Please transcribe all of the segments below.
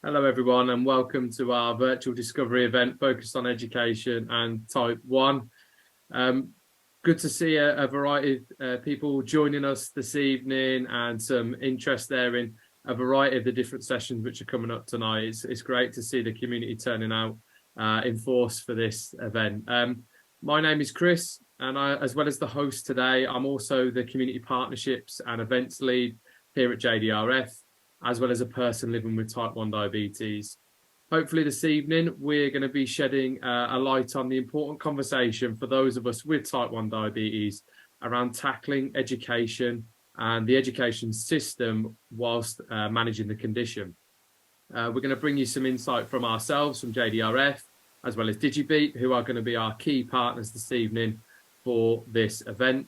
Hello everyone and welcome to our virtual discovery event focused on education and type 1. Good to see a variety of people joining us this evening and some interest there in a variety of the different sessions which are coming up tonight. It's great to see the community turning out in force for this event. My name is Chris and as well as the host today, I'm also the Community Partnerships and Events Lead here at JDRF, as well as a person living with type 1 diabetes. Hopefully this evening, we're going to be shedding a light on the important conversation for those of us with type 1 diabetes around tackling education and the education system whilst managing the condition. We're going to bring you some insight from ourselves, from JDRF, as well as DigiBete, who are going to be our key partners this evening for this event.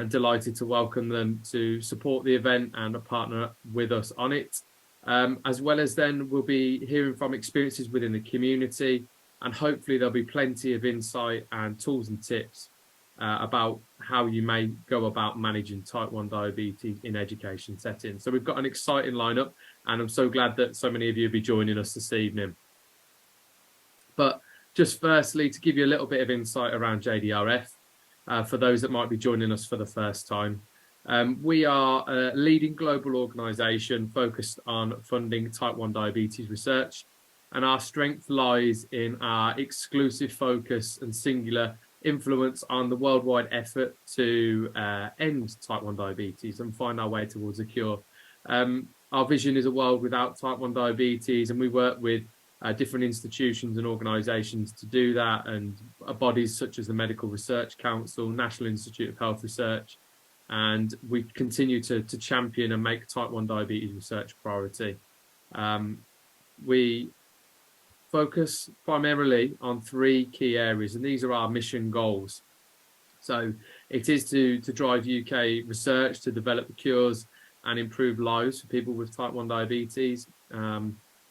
Delighted to welcome them to support the event and partner with us on it. As well as then we'll be hearing from experiences within the community, and hopefully there'll be plenty of insight and tools and tips about how you may go about managing type 1 diabetes in education settings. So we've got an exciting lineup and I'm so glad that so many of you will be joining us this evening. But just firstly, to give you a little bit of insight around JDRF, for those that might be joining us for the first time. We are a leading global organisation focused on funding type 1 diabetes research, and our strength lies in our exclusive focus and singular influence on the worldwide effort to end type 1 diabetes and find our way towards a cure. Our vision is a world without type 1 diabetes, and we work with different institutions and organisations to do that, and bodies such as the Medical Research Council, National Institute of Health Research, and we continue to champion and make type 1 diabetes research a priority. We focus primarily on 3 key areas, and these are our mission goals. So it is to drive UK research to develop cures and improve lives for people with type 1 diabetes.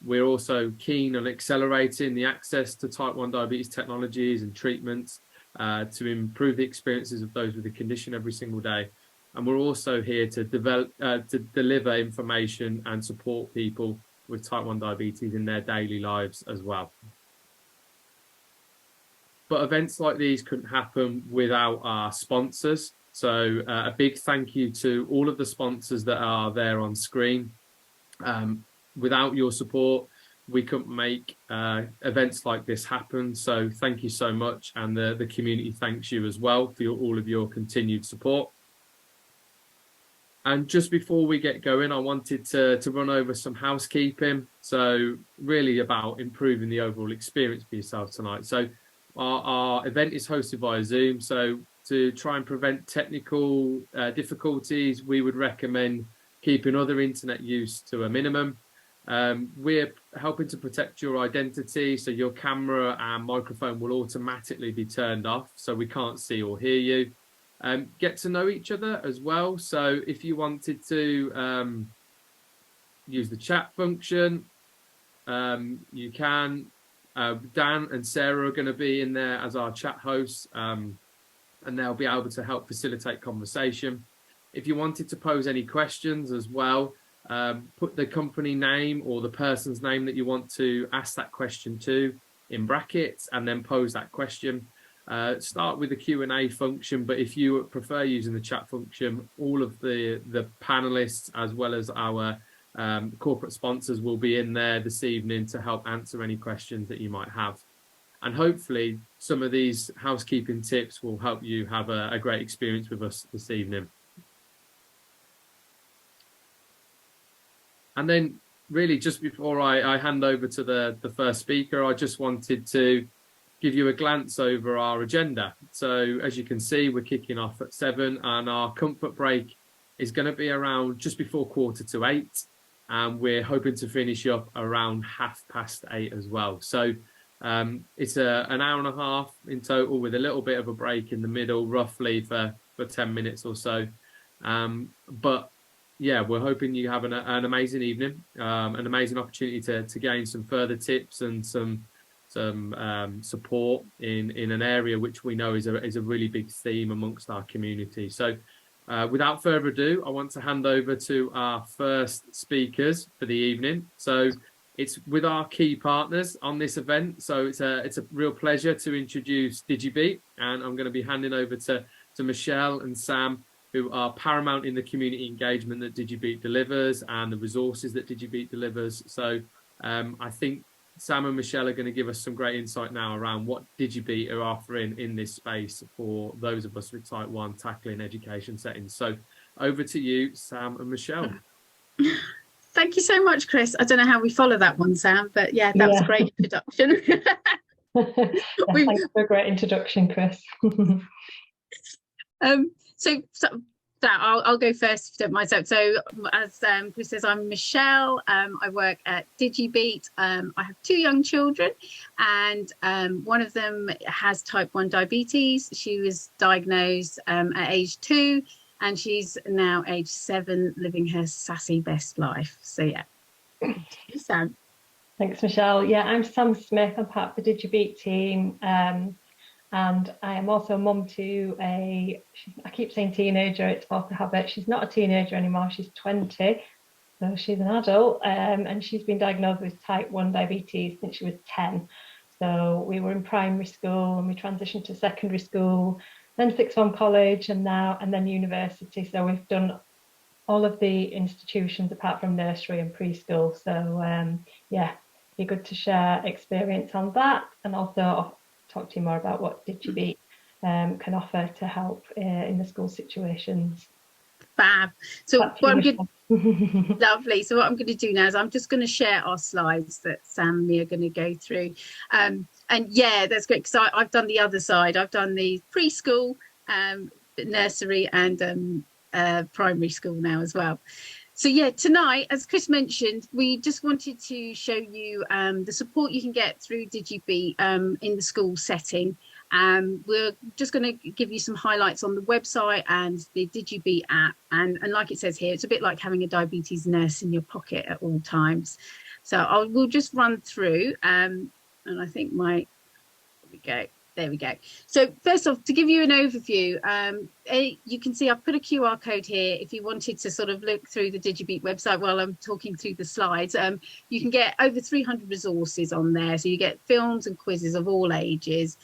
We're also keen on accelerating the access to type 1 diabetes technologies and treatments to improve the experiences of those with the condition every single day. And we're also here to deliver information and support people with type 1 diabetes in their daily lives as well. But events like these couldn't happen without our sponsors. So a big thank you to all of the sponsors that are there on screen. Without your support, we couldn't make events like this happen. So thank you so much. And the community thanks you as well for all of your continued support. And just before we get going, I wanted to run over some housekeeping. So really about improving the overall experience for yourself tonight. So our event is hosted via Zoom. So to try and prevent technical difficulties, we would recommend keeping other internet use to a minimum. We're helping to protect your identity, so your camera and microphone will automatically be turned off, so we can't see or hear you. Get to know each other as well, so if you wanted to use the chat function, you can. Dan and Sarah are going to be in there as our chat hosts, and they'll be able to help facilitate conversation. If you wanted to pose any questions as well, put the company name or the person's name that you want to ask that question to in brackets and then pose that question. Start with the Q&A function, but if you prefer using the chat function, all of the panelists as well as our corporate sponsors will be in there this evening to help answer any questions that you might have. And hopefully some of these housekeeping tips will help you have a great experience with us this evening. And then really just before I hand over to the first speaker, I just wanted to give you a glance over our agenda. So as you can see, we're kicking off at 7 and our comfort break is going to be around just before 7:45. And we're hoping to finish up around 8:30 as well. So it's an hour and a half in total with a little bit of a break in the middle, roughly for 10 minutes or so. But yeah, we're hoping you have an amazing evening, an amazing opportunity to gain some further tips and some support in an area which we know is a really big theme amongst our community. So without further ado, I want to hand over to our first speakers for the evening. So It's with our key partners on this event. So it's a real pleasure to introduce DigiBete, and I'm going to be handing over to Michelle and Sam, who are paramount in the community engagement that DigiBete delivers and the resources that DigiBete delivers. So I think Sam and Michelle are going to give us some great insight now around what DigiBete are offering in this space for those of us with Type 1 tackling education settings. So over to you, Sam and Michelle. Thank you so much, Chris. I don't know how we follow that one, Sam, but yeah, that was a great introduction. Thanks for a great introduction, Chris. So I'll go first if you don't mind. So as Chris says, I'm Michelle. I work at DigiBete. I have 2 young children, and one of them has type 1 diabetes. She was diagnosed at age 2, and she's now age 7, living her sassy best life. So yeah, Sam. Thanks, Michelle. Yeah, I'm Sam Smith. I'm part of the DigiBete team. And I am also a mum to I keep saying teenager, it's off the habit. She's not a teenager anymore, she's 20, so she's an adult, and she's been diagnosed with type 1 diabetes since she was 10. So we were in primary school and we transitioned to secondary school, then sixth form college, and then university. So we've done all of the institutions apart from nursery and preschool. So yeah, be good to share experience on that, and also talk to you more about what DigiBete can offer to help in the school situations. Fab. So what I'm good, lovely. So what I'm going to do now is I'm just going to share our slides that Sam and me are going to go through. And yeah, that's great, because I've done the other side. I've done the preschool, nursery, and primary school now as well. So yeah, tonight, as Chris mentioned, we just wanted to show you the support you can get through DigiBete in the school setting. We're just going to give you some highlights on the website and the DigiBete app. And like it says here, it's a bit like having a diabetes nurse in your pocket at all times. So we'll just run through, and I think there we go. So first off, to give you an overview, you can see I've put a QR code here. If you wanted to sort of look through the DigiBete website while I'm talking through the slides, you can get over 300 resources on there. So you get films and quizzes of all ages.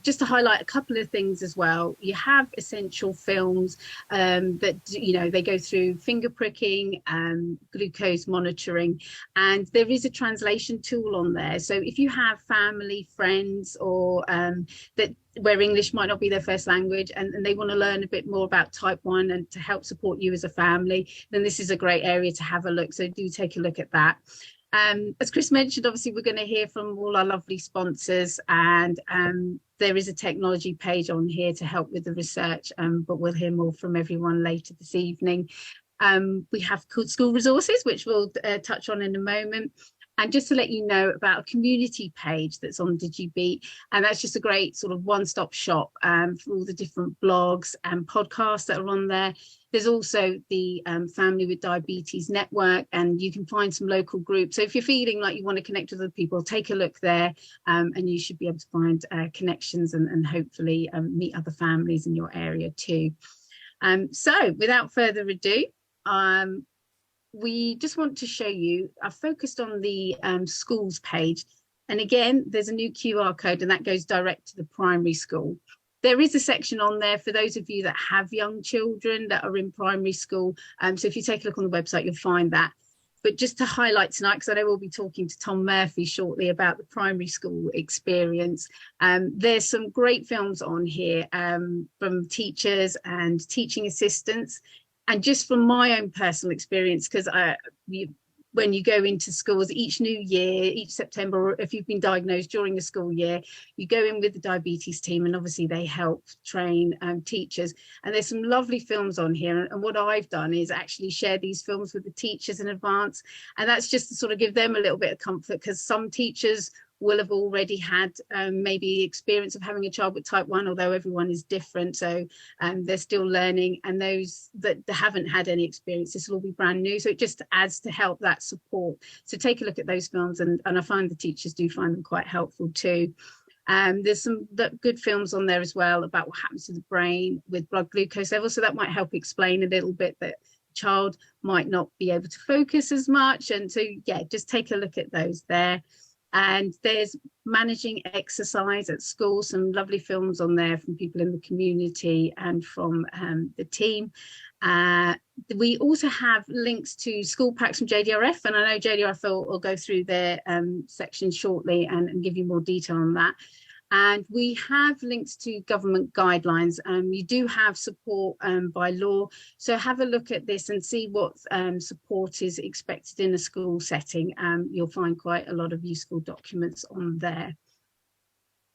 Just to highlight a couple of things as well, you have essential films that, you know, they go through finger pricking, glucose monitoring, and there is a translation tool on there. So if you have family, friends, or where English might not be their first language, and they want to learn a bit more about type 1 and to help support you as a family, then this is a great area to have a look. So do take a look at that. As Chris mentioned, obviously we're going to hear from all our lovely sponsors, and there is a technology page on here to help with the research, but we'll hear more from everyone later this evening. We have school resources, which we'll touch on in a moment. And just to let you know about a community page that's on DigiBete, and that's just a great sort of one-stop shop for all the different blogs and podcasts that are on there. There's also the Family with Diabetes Network, and you can find some local groups. So if you're feeling like you want to connect with other people, take a look there, and you should be able to find connections and hopefully meet other families in your area too. So without further ado, we just want to show you, I've focused on the schools page, and again there's a new QR code, and that goes direct to the primary school. There is a section on there for those of you that have young children that are in primary school, so if you take a look on the website you'll find that. But just to highlight tonight, because I know we'll be talking to Tom Murphy shortly about the primary school experience, there's some great films on here from teachers and teaching assistants. And just from my own personal experience, because when you go into schools each new year, each September, or if you've been diagnosed during the school year, you go in with the diabetes team, and obviously they help train teachers. And there's some lovely films on here. And what I've done is actually share these films with the teachers in advance. And that's just to sort of give them a little bit of comfort, because some teachers will have already had maybe experience of having a child with type 1, although everyone is different, so they're still learning, and those that haven't had any experience, this will all be brand new, so it just adds to help that support. So take a look at those films, and I find the teachers do find them quite helpful too. There's some good films on there as well about what happens to the brain with blood glucose levels, so that might help explain a little bit that child might not be able to focus as much. And so, yeah, just take a look at those there. And there's managing exercise at school, some lovely films on there from people in the community and from the team. We also have links to school packs from JDRF, and I know JDRF will go through their section shortly and give you more detail on that. And we have links to government guidelines. You do have support by law. So have a look at this and see what support is expected in a school setting. You'll find quite a lot of useful documents on there.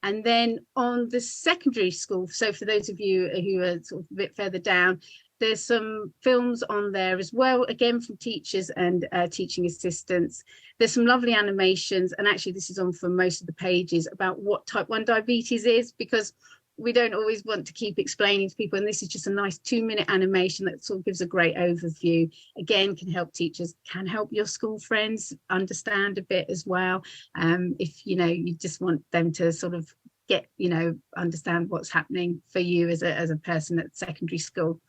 And then on the secondary school, so for those of you who are sort of a bit further down, there's some films on there as well, again from teachers and teaching assistants. There's some lovely animations, and actually this is on for most of the pages, about what type 1 diabetes is, because we don't always want to keep explaining to people, and this is just a nice 2-minute animation that sort of gives a great overview. Again, can help teachers, can help your school friends understand a bit as well, if you just want them to sort of get understand what's happening for you as a person at secondary school.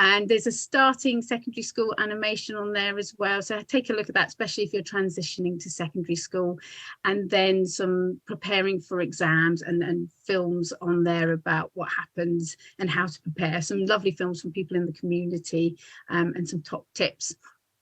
And there's a starting secondary school animation on there as well. So take a look at that, especially if you're transitioning to secondary school. And then some preparing for exams and films on there about what happens and how to prepare. Some lovely films from people in the community and some top tips.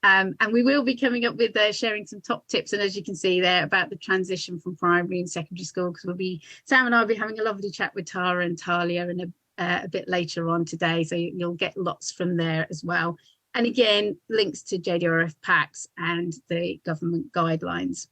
And we will be coming up with sharing some top tips. And as you can see there, about the transition from primary and secondary school, because Sam and I will be having a lovely chat with Tara and Talia and a bit later on today, so you'll get lots from there as well. And again, links to JDRF packs and the government guidelines.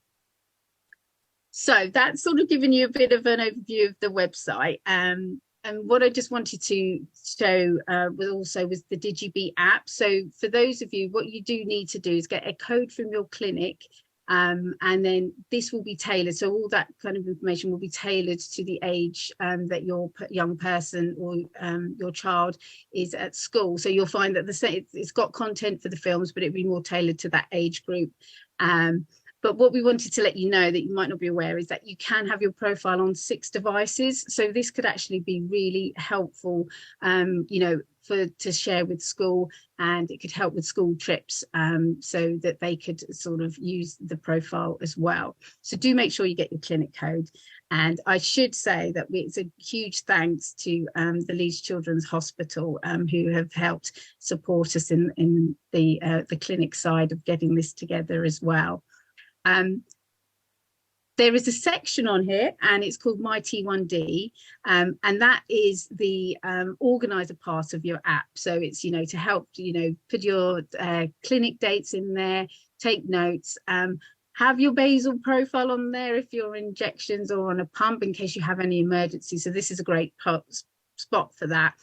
So that's sort of given you a bit of an overview of the website. And what I just wanted to show was the DigiBete app. So for those of you, what you do need to do is get a code from your clinic. And then this will be tailored, so all that kind of information will be tailored to the age that your young person or your child is at school. So you'll find that it's got content for the films, but it'll be more tailored to that age group. But what we wanted to let you know that you might not be aware is that you can have your profile on 6 devices. So this could actually be really helpful, to share with school, and it could help with school trips so that they could sort of use the profile as well. So do make sure you get your clinic code. And I should say that it's a huge thanks to the Leeds Children's Hospital who have helped support us in the clinic side of getting this together as well. There is a section on here, and it's called My T1D, and that is the organizer part of your app. So it's to help put your clinic dates in there, take notes, have your basal profile on there if you're injections or on a pump in case you have any emergency. So this is a great spot for that.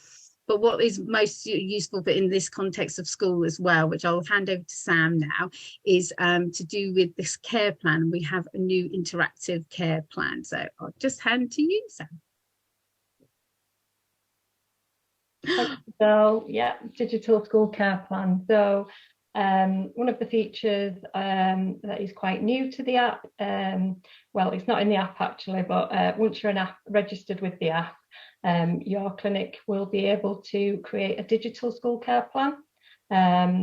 But what is most useful in this context of school as well, which I'll hand over to Sam now, is to do with this care plan. We have a new interactive care plan. So I'll just hand to you, Sam. So yeah, digital school care plan. So one of the features that is quite new to the app, well, it's not in the app actually, but once you're registered with the app, your clinic will be able to create a digital school care plan.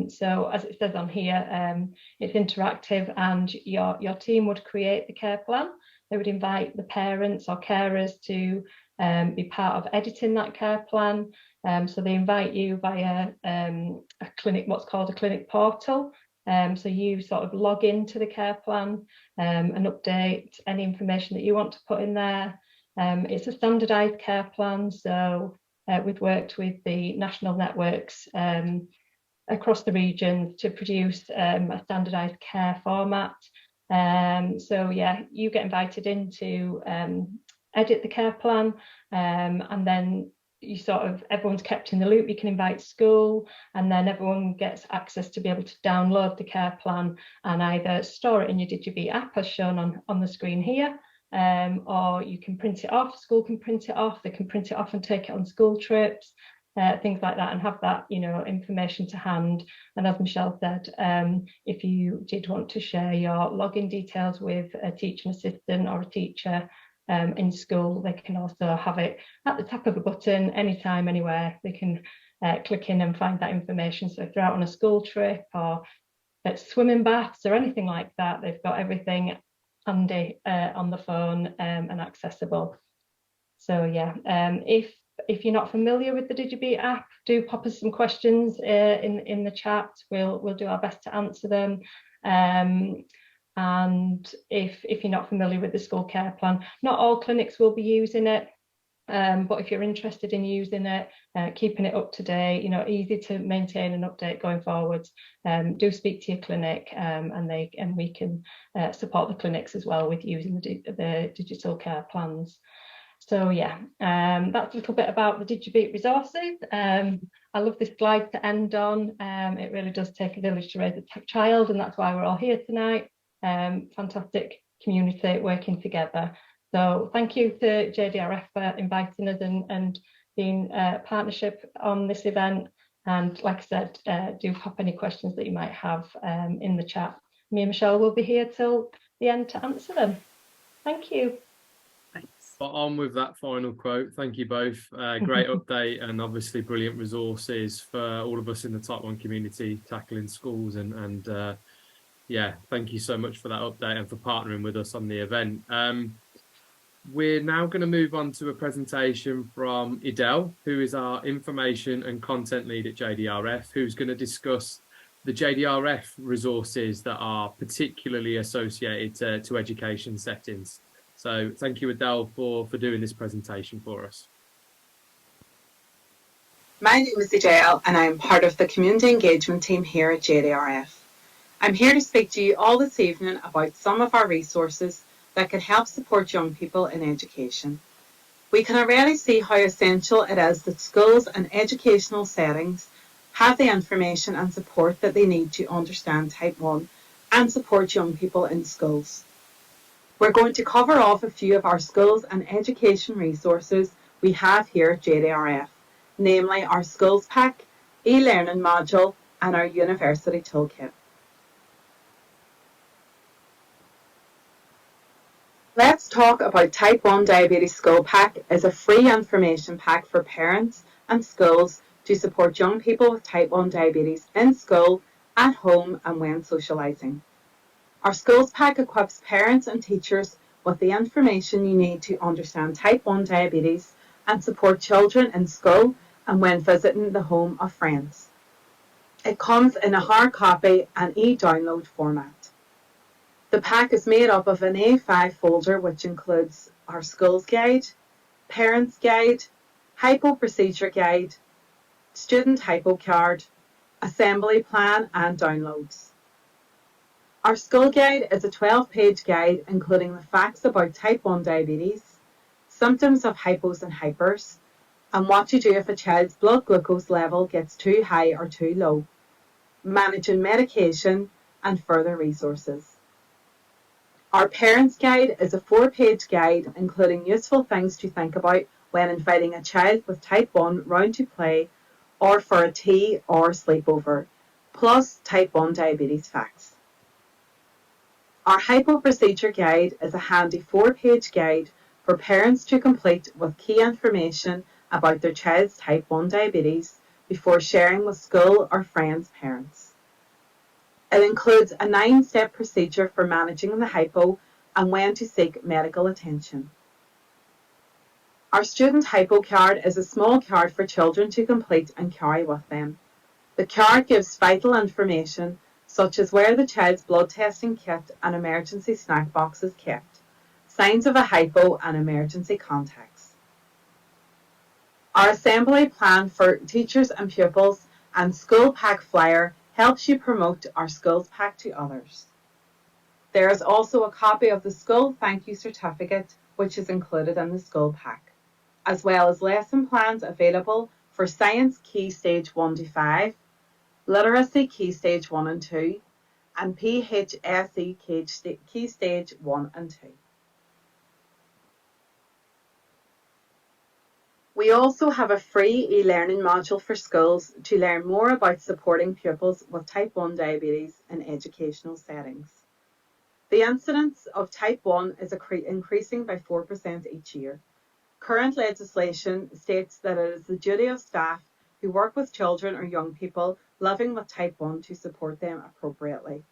So as it says on here, it's interactive, and your team would create the care plan. They would invite the parents or carers to be part of editing that care plan. So they invite you via a clinic, what's called a clinic portal. So you sort of log into the care plan and update any information that you want to put in there. It's a standardised care plan, so we've worked with the national networks across the region to produce a standardised care format. So yeah, you get invited in to edit the care plan, and then everyone's kept in the loop. You can invite school, and then everyone gets access to be able to download the care plan and either store it in your DigiBete app as shown on the screen here, or you can print it off. School can print it off, they can print it off and take it on school trips, things like that, and have that information to hand. And as Michelle said, if you did want to share your login details with a teaching assistant or a teacher in school, they can also have it at the tap of a button, anytime, anywhere. They can click in and find that information. So if they're out on a school trip or at swimming baths or anything like that, they've got everything handy on the phone and accessible. So yeah, if you're not familiar with the DigiBete app, do pop us some questions in the chat. We'll do our best to answer them. And if you're not familiar with the school care plan, not all clinics will be using it. But if you're interested in using it, keeping it up to date, easy to maintain and update going forwards, do speak to your clinic, and we can support the clinics as well with using the digital care plans. So yeah, that's a little bit about the DigiBete resources. I love this slide to end on. It really does take a village to raise a tech child, and that's why we're all here tonight. Fantastic community working together. So thank you to JDRF for inviting us and being a partnership on this event. And like I said, do pop any questions that you might have in the chat. Me and Michelle will be here till the end to answer them. Thank you. Thanks. But on with that final quote. Thank you both. Great update and obviously brilliant resources for all of us in the Type 1 community tackling schools. And yeah, thank you so much for that update and for partnering with us on the event. We're now going to move on to a presentation from Idel, who is our information and content lead at JDRF, who's going to discuss the JDRF resources that are particularly associated to education settings. So thank you, Idel, for doing this presentation for us. My name is Idel and I am part of the community engagement team here at JDRF. I'm here to speak to you all this evening about some of our resources that can help support young people in education. We can already see how essential it is that schools and educational settings have the information and support that they need to understand Type 1 and support young people in schools. We're going to cover off a few of our schools and education resources we have here at JDRF, namely our Skills Pack, e-learning module and our University Toolkit. Let's talk about Type 1 Diabetes School Pack as a free information pack for parents and schools to support young people with Type 1 diabetes in school, at home and when socialising. Our Skills Pack equips parents and teachers with the information you need to understand Type 1 diabetes and support children in school and when visiting the home of friends. It comes in a hard copy and e-download format. The pack is made up of an A5 folder which includes our Schools Guide, Parents Guide, Hypo Procedure Guide, Student Hypo Card, Assembly Plan and downloads. Our School Guide is a 12-page guide including the facts about Type 1 diabetes, symptoms of hypos and hypers, and what to do if a child's blood glucose level gets too high or too low, managing medication and further resources. Our Parents Guide is a 4-page guide including useful things to think about when inviting a child with Type 1 round to play or for a tea or sleepover, plus Type 1 diabetes facts. Our Hypo Procedure Guide is a handy 4-page guide for parents to complete with key information about their child's Type 1 diabetes before sharing with school or friends' parents. It includes a 9-step procedure for managing the hypo and when to seek medical attention. Our Student Hypo Card is a small card for children to complete and carry with them. The card gives vital information such as where the child's blood testing kit and emergency snack box is kept, signs of a hypo and emergency contacts. Our Assembly Plan for teachers and pupils and School Pack flyer helps you promote our Skills Pack to others. There is also a copy of the School Thank You Certificate which is included in the School Pack, as well as lesson plans available for Science Key Stage 1 to 5, Literacy Key Stage 1 and 2, and PHSE Key Stage 1 and 2. We also have a free e-learning module for schools to learn more about supporting pupils with Type 1 diabetes in educational settings. The incidence of Type 1 is increasing by 4% each year. Current legislation states that it is the duty of staff who work with children or young people living with type 1 to support them appropriately.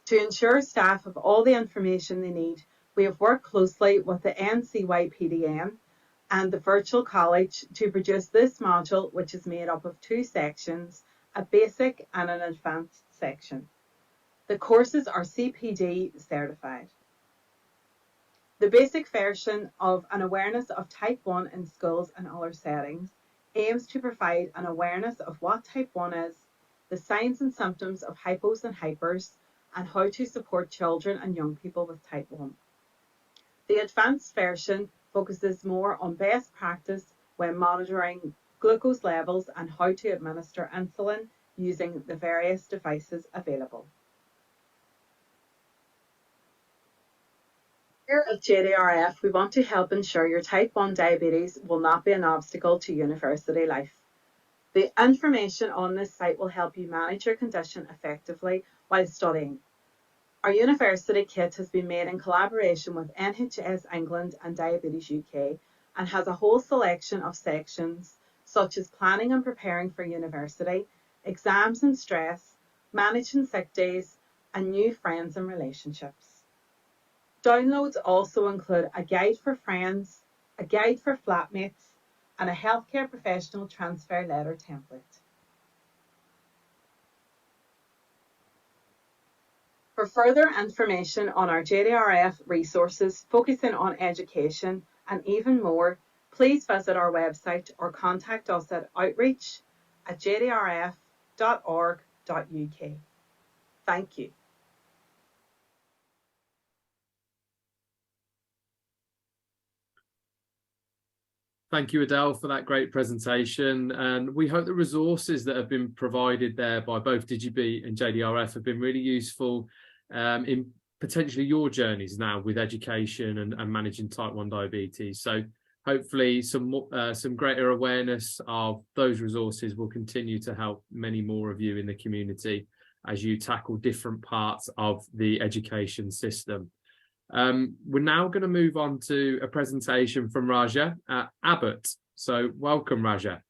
To ensure staff have all the information they need, we have worked closely with the NCYPDN and the Virtual College to produce this module, which is made up of 2 sections, a basic and an advanced section. The courses are CPD certified. The basic version of an awareness of type 1 in schools and other settings aims to provide an awareness of what type 1 is, the signs and symptoms of hypos and hypers, and how to support children and young people with type 1. The advanced version focuses more on best practice when monitoring glucose levels and how to administer insulin using the various devices available. Here at JDRF, we want to help ensure your type 1 diabetes will not be an obstacle to university life. The information on this site will help you manage your condition effectively while studying. Our university kit has been made in collaboration with NHS England and Diabetes UK and has a whole selection of sections such as planning and preparing for university, exams and stress, managing sick days, and new friends and relationships. Downloads also include a guide for friends, a guide for flatmates, and a healthcare professional transfer letter template. For further information on our JDRF resources focusing on education and even more, please visit our website or contact us at outreach@jdrf.org.uk. Thank you. Thank you, Adele, for that great presentation. And we hope the resources that have been provided there by both DigiBete and JDRF have been really useful in potentially your journeys now with education and managing type 1 diabetes. So hopefully some greater awareness of those resources will continue to help many more of you in the community as you tackle different parts of the education system. We're now going to move on to a presentation from Raja at Abbott. So welcome, Raja.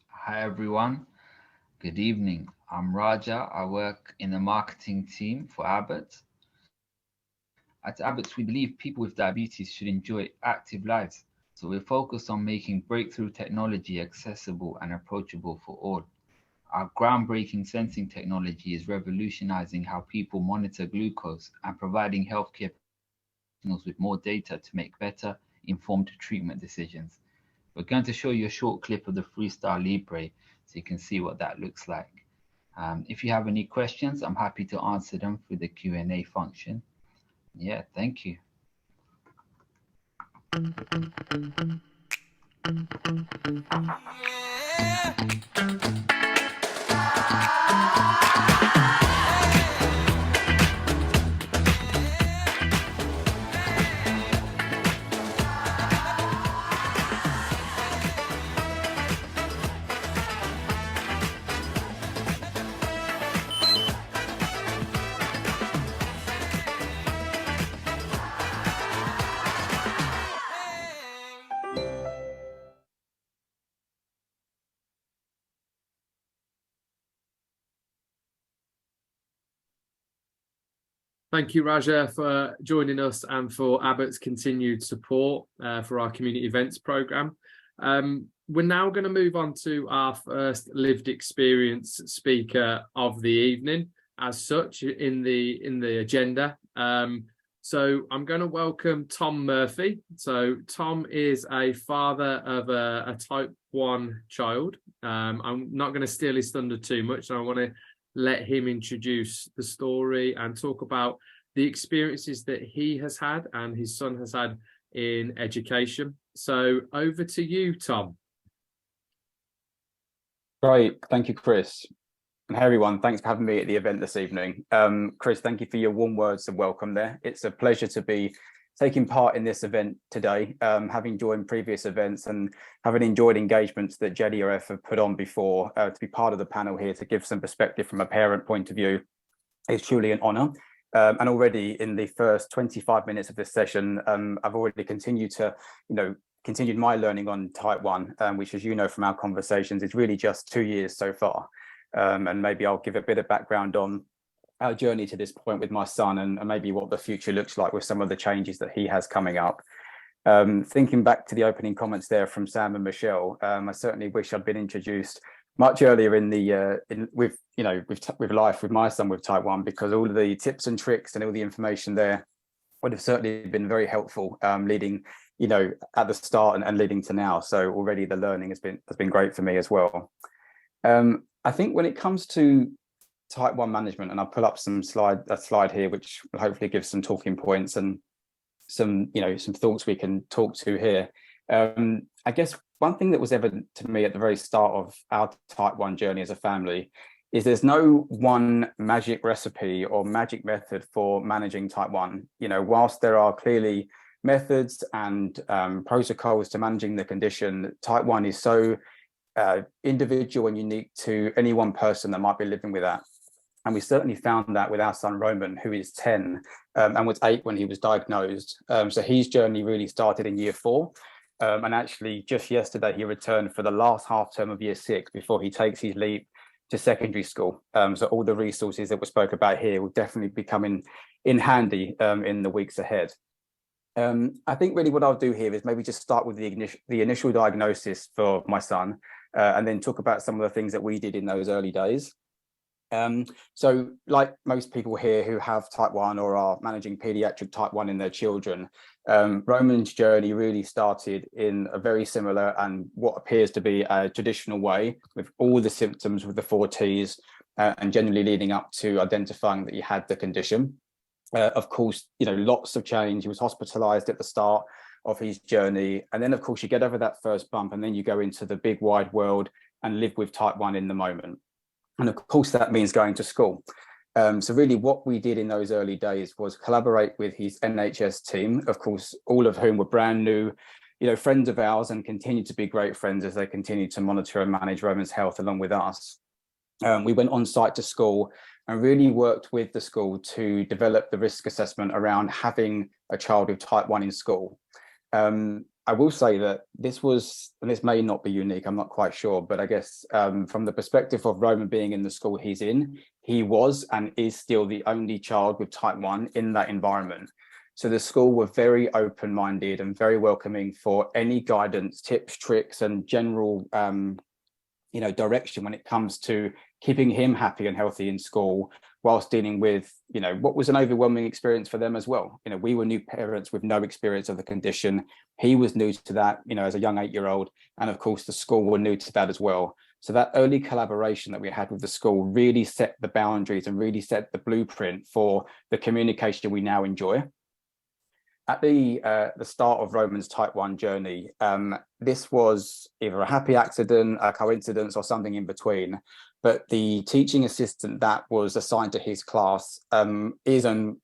Hi everyone, good evening. I'm Raja. I work in the marketing team for Abbott. At Abbott, we believe people with diabetes should enjoy active lives. So we're focused on making breakthrough technology accessible and approachable for all. Our groundbreaking sensing technology is revolutionizing how people monitor glucose and providing healthcare professionals with more data to make better, informed treatment decisions. We're going to show you a short clip of the Freestyle Libre so you can see what that looks like. If you have any questions, I'm happy to answer them through the Q&A function. Yeah, thank you. Thank you, Raja, for joining us and for Abbott's continued support for our community events programme. We're now going to move on to our first lived experience speaker of the evening, as such, in the agenda. So I'm going to welcome Tom Murphy. So Tom is a father of a type 1 child. I'm not going to steal his thunder too much. I want to let him introduce the story and talk about the experiences that he has had and his son has had in education. So over to you, Tom. Great, thank you, Chris. And hey everyone, thanks for having me at the event this evening. Chris, thank you for your warm words of welcome there. It's a pleasure to be taking part in this event today, having joined previous events and having enjoyed engagements that JDRF have put on before. To be part of the panel here to give some perspective from a parent point of view is truly an honour. And already in the first 25 minutes of this session, I've already continued to, continued my learning on type 1, which, as you know from our conversations, is really just 2 years so far. And maybe I'll give a bit of background on our journey to this point with my son, and maybe what the future looks like with some of the changes that he has coming up. Thinking back to the opening comments there from Sam and Michelle, I certainly wish I'd been introduced much earlier in the with life with my son with type 1, because all of the tips and tricks and all the information there would have certainly been very helpful, leading at the start and leading to now. So already the learning has been great for me as well. I think when it comes to type 1 management, and I'll pull up a slide here which will hopefully give some talking points and some thoughts we can talk to here. I guess one thing that was evident to me at the very start of our type 1 journey as a family is there's no one magic recipe or magic method for managing type 1. Whilst there are clearly methods and protocols to managing the condition, type 1 is so individual and unique to any one person that might be living with that. And we certainly found that with our son Roman, who is 10 and was 8 when he was diagnosed. So his journey really started in year 4. And actually just yesterday he returned for the last half term of year 6 before he takes his leap to secondary school. So all the resources that we spoke about here will definitely be coming in handy in the weeks ahead. I think really what I'll do here is maybe just start with the initial diagnosis for my son, and then talk about some of the things that we did in those early days. So like most people here who have type 1 or are managing pediatric type 1 in their children, Roman's journey really started in a very similar and what appears to be a traditional way, with all the symptoms with the 4 T's, and generally leading up to identifying that he had the condition. Of course, lots of change. He was hospitalized at the start of his journey, and then of course you get over that first bump, and then you go into the big wide world and live with type 1 in the moment. And of course that means going to school. So really what we did in those early days was collaborate with his NHS team, of course, all of whom were brand new, friends of ours, and continue to be great friends as they continue to monitor and manage Roman's health along with us. We went on site to school and really worked with the school to develop the risk assessment around having a child with type 1 in school. I will say that this was, and this may not be unique, I'm not quite sure, but I guess from the perspective of Roman being in the school he's in, he was and is still the only child with type 1 in that environment. So the school were very open-minded and very welcoming for any guidance, tips, tricks, and general direction when it comes to keeping him happy and healthy in school, whilst dealing with, what was an overwhelming experience for them as well. We were new parents with no experience of the condition. He was new to that, as a young 8-year-old. And of course, the school were new to that as well. So that early collaboration that we had with the school really set the boundaries and really set the blueprint for the communication we now enjoy. At the start of Roman's type 1 journey, this was either a happy accident, a coincidence, or something in between. But the teaching assistant that was assigned to his class is and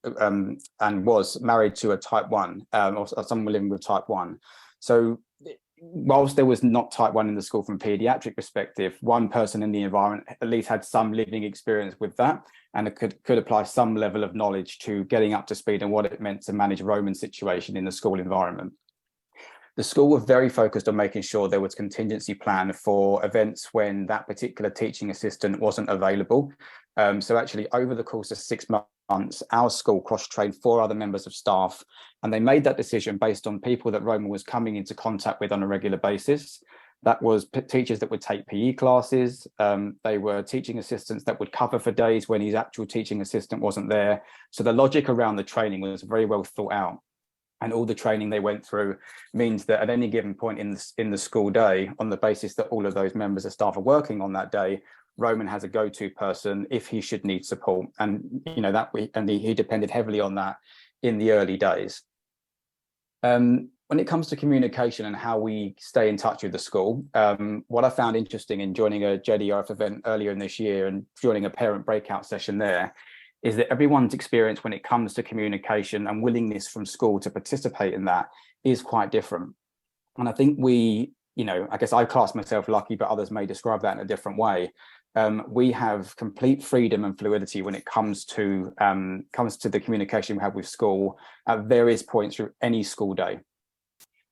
was married to a type 1 or someone living with type 1. So whilst there was not type 1 in the school from a paediatric perspective, one person in the environment at least had some living experience with that, and it could apply some level of knowledge to getting up to speed on what it meant to manage Roman's situation in the school environment. The school were very focused on making sure there was contingency plan for events when that particular teaching assistant wasn't available. So actually over the course of 6 months, our school cross-trained 4 other members of staff, and they made that decision based on people that Roman was coming into contact with on a regular basis. That was teachers that would take PE classes. They were teaching assistants that would cover for days when his actual teaching assistant wasn't there. So the logic around the training was very well thought out. And all the training they went through means that at any given point in the school day, on the basis that all of those members of staff are working on that day, Roman has a go-to person if he should need support. And he depended heavily on that in the early days. When it comes to communication and how we stay in touch with the school, what I found interesting in joining a JDRF event earlier in this year and joining a parent breakout session there is that everyone's experience when it comes to communication and willingness from school to participate in that is quite different. And I think I guess I class myself lucky, but others may describe that in a different way. we have complete freedom and fluidity when it comes to the communication we have with school at various points through any school day.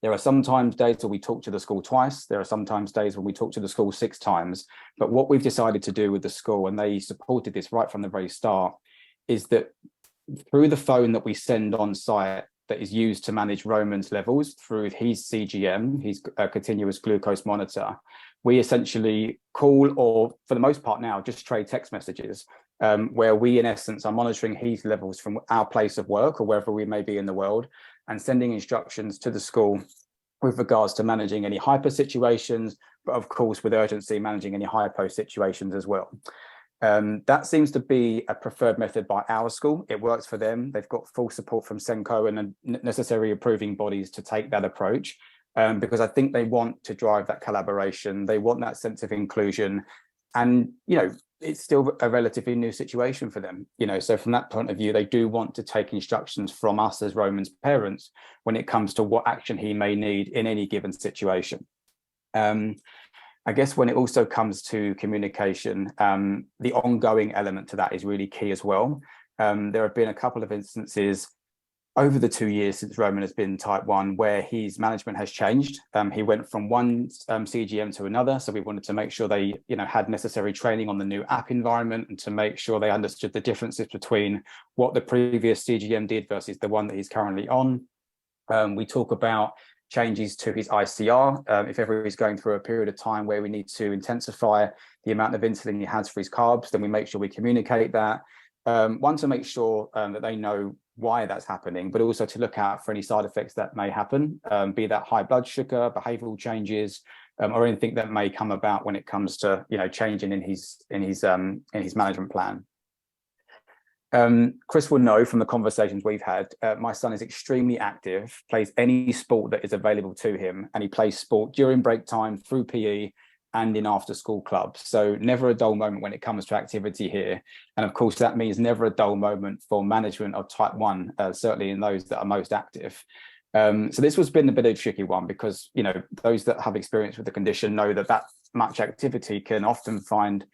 There are sometimes days where we talk to the school twice. There are sometimes days when we talk to the school 6 times. But what we've decided to do with the school, and they supported this right from the very start, is that through the phone that we send on site that is used to manage Roman's levels through his CGM, his continuous glucose monitor, we essentially call, or for the most part now, just trade text messages, where we in essence are monitoring his levels from our place of work or wherever we may be in the world, and sending instructions to the school with regards to managing any hyper situations, but of course with urgency managing any hypo situations as well. That seems to be a preferred method by our school. It works for them. They've got full support from Senko and necessary approving bodies to take that approach, because I think they want to drive that collaboration. They want that sense of inclusion. And, you know, it's still a relatively new situation for them, you know, so from that point of view, they do want to take instructions from us as Roman's parents when it comes to what action he may need in any given situation. I guess when it also comes to communication, the ongoing element to that is really key as well. There have been a couple of instances over the 2 years since Roman has been type 1 where his management has changed. He went from one CGM to another, so we wanted to make sure they, you know, had necessary training on the new app environment and to make sure they understood the differences between what the previous CGM did versus the one that he's currently on. We talk about changes to his ICR. If ever he's going through a period of time where we need to intensify the amount of insulin he has for his carbs, then we make sure we communicate that. One, to make sure that they know why that's happening, but also to look out for any side effects that may happen, be that high blood sugar, behavioural changes, or anything that may come about when it comes to, you know, changing in his management plan. Chris will know from the conversations we've had, my son is extremely active, plays any sport that is available to him, and he plays sport during break time, through PE, and in after school clubs. So never a dull moment when it comes to activity here. And of course, that means never a dull moment for management of type 1, certainly in those that are most active. So this has been a bit of a tricky one because, you know, those that have experience with the condition know that that much activity can often find,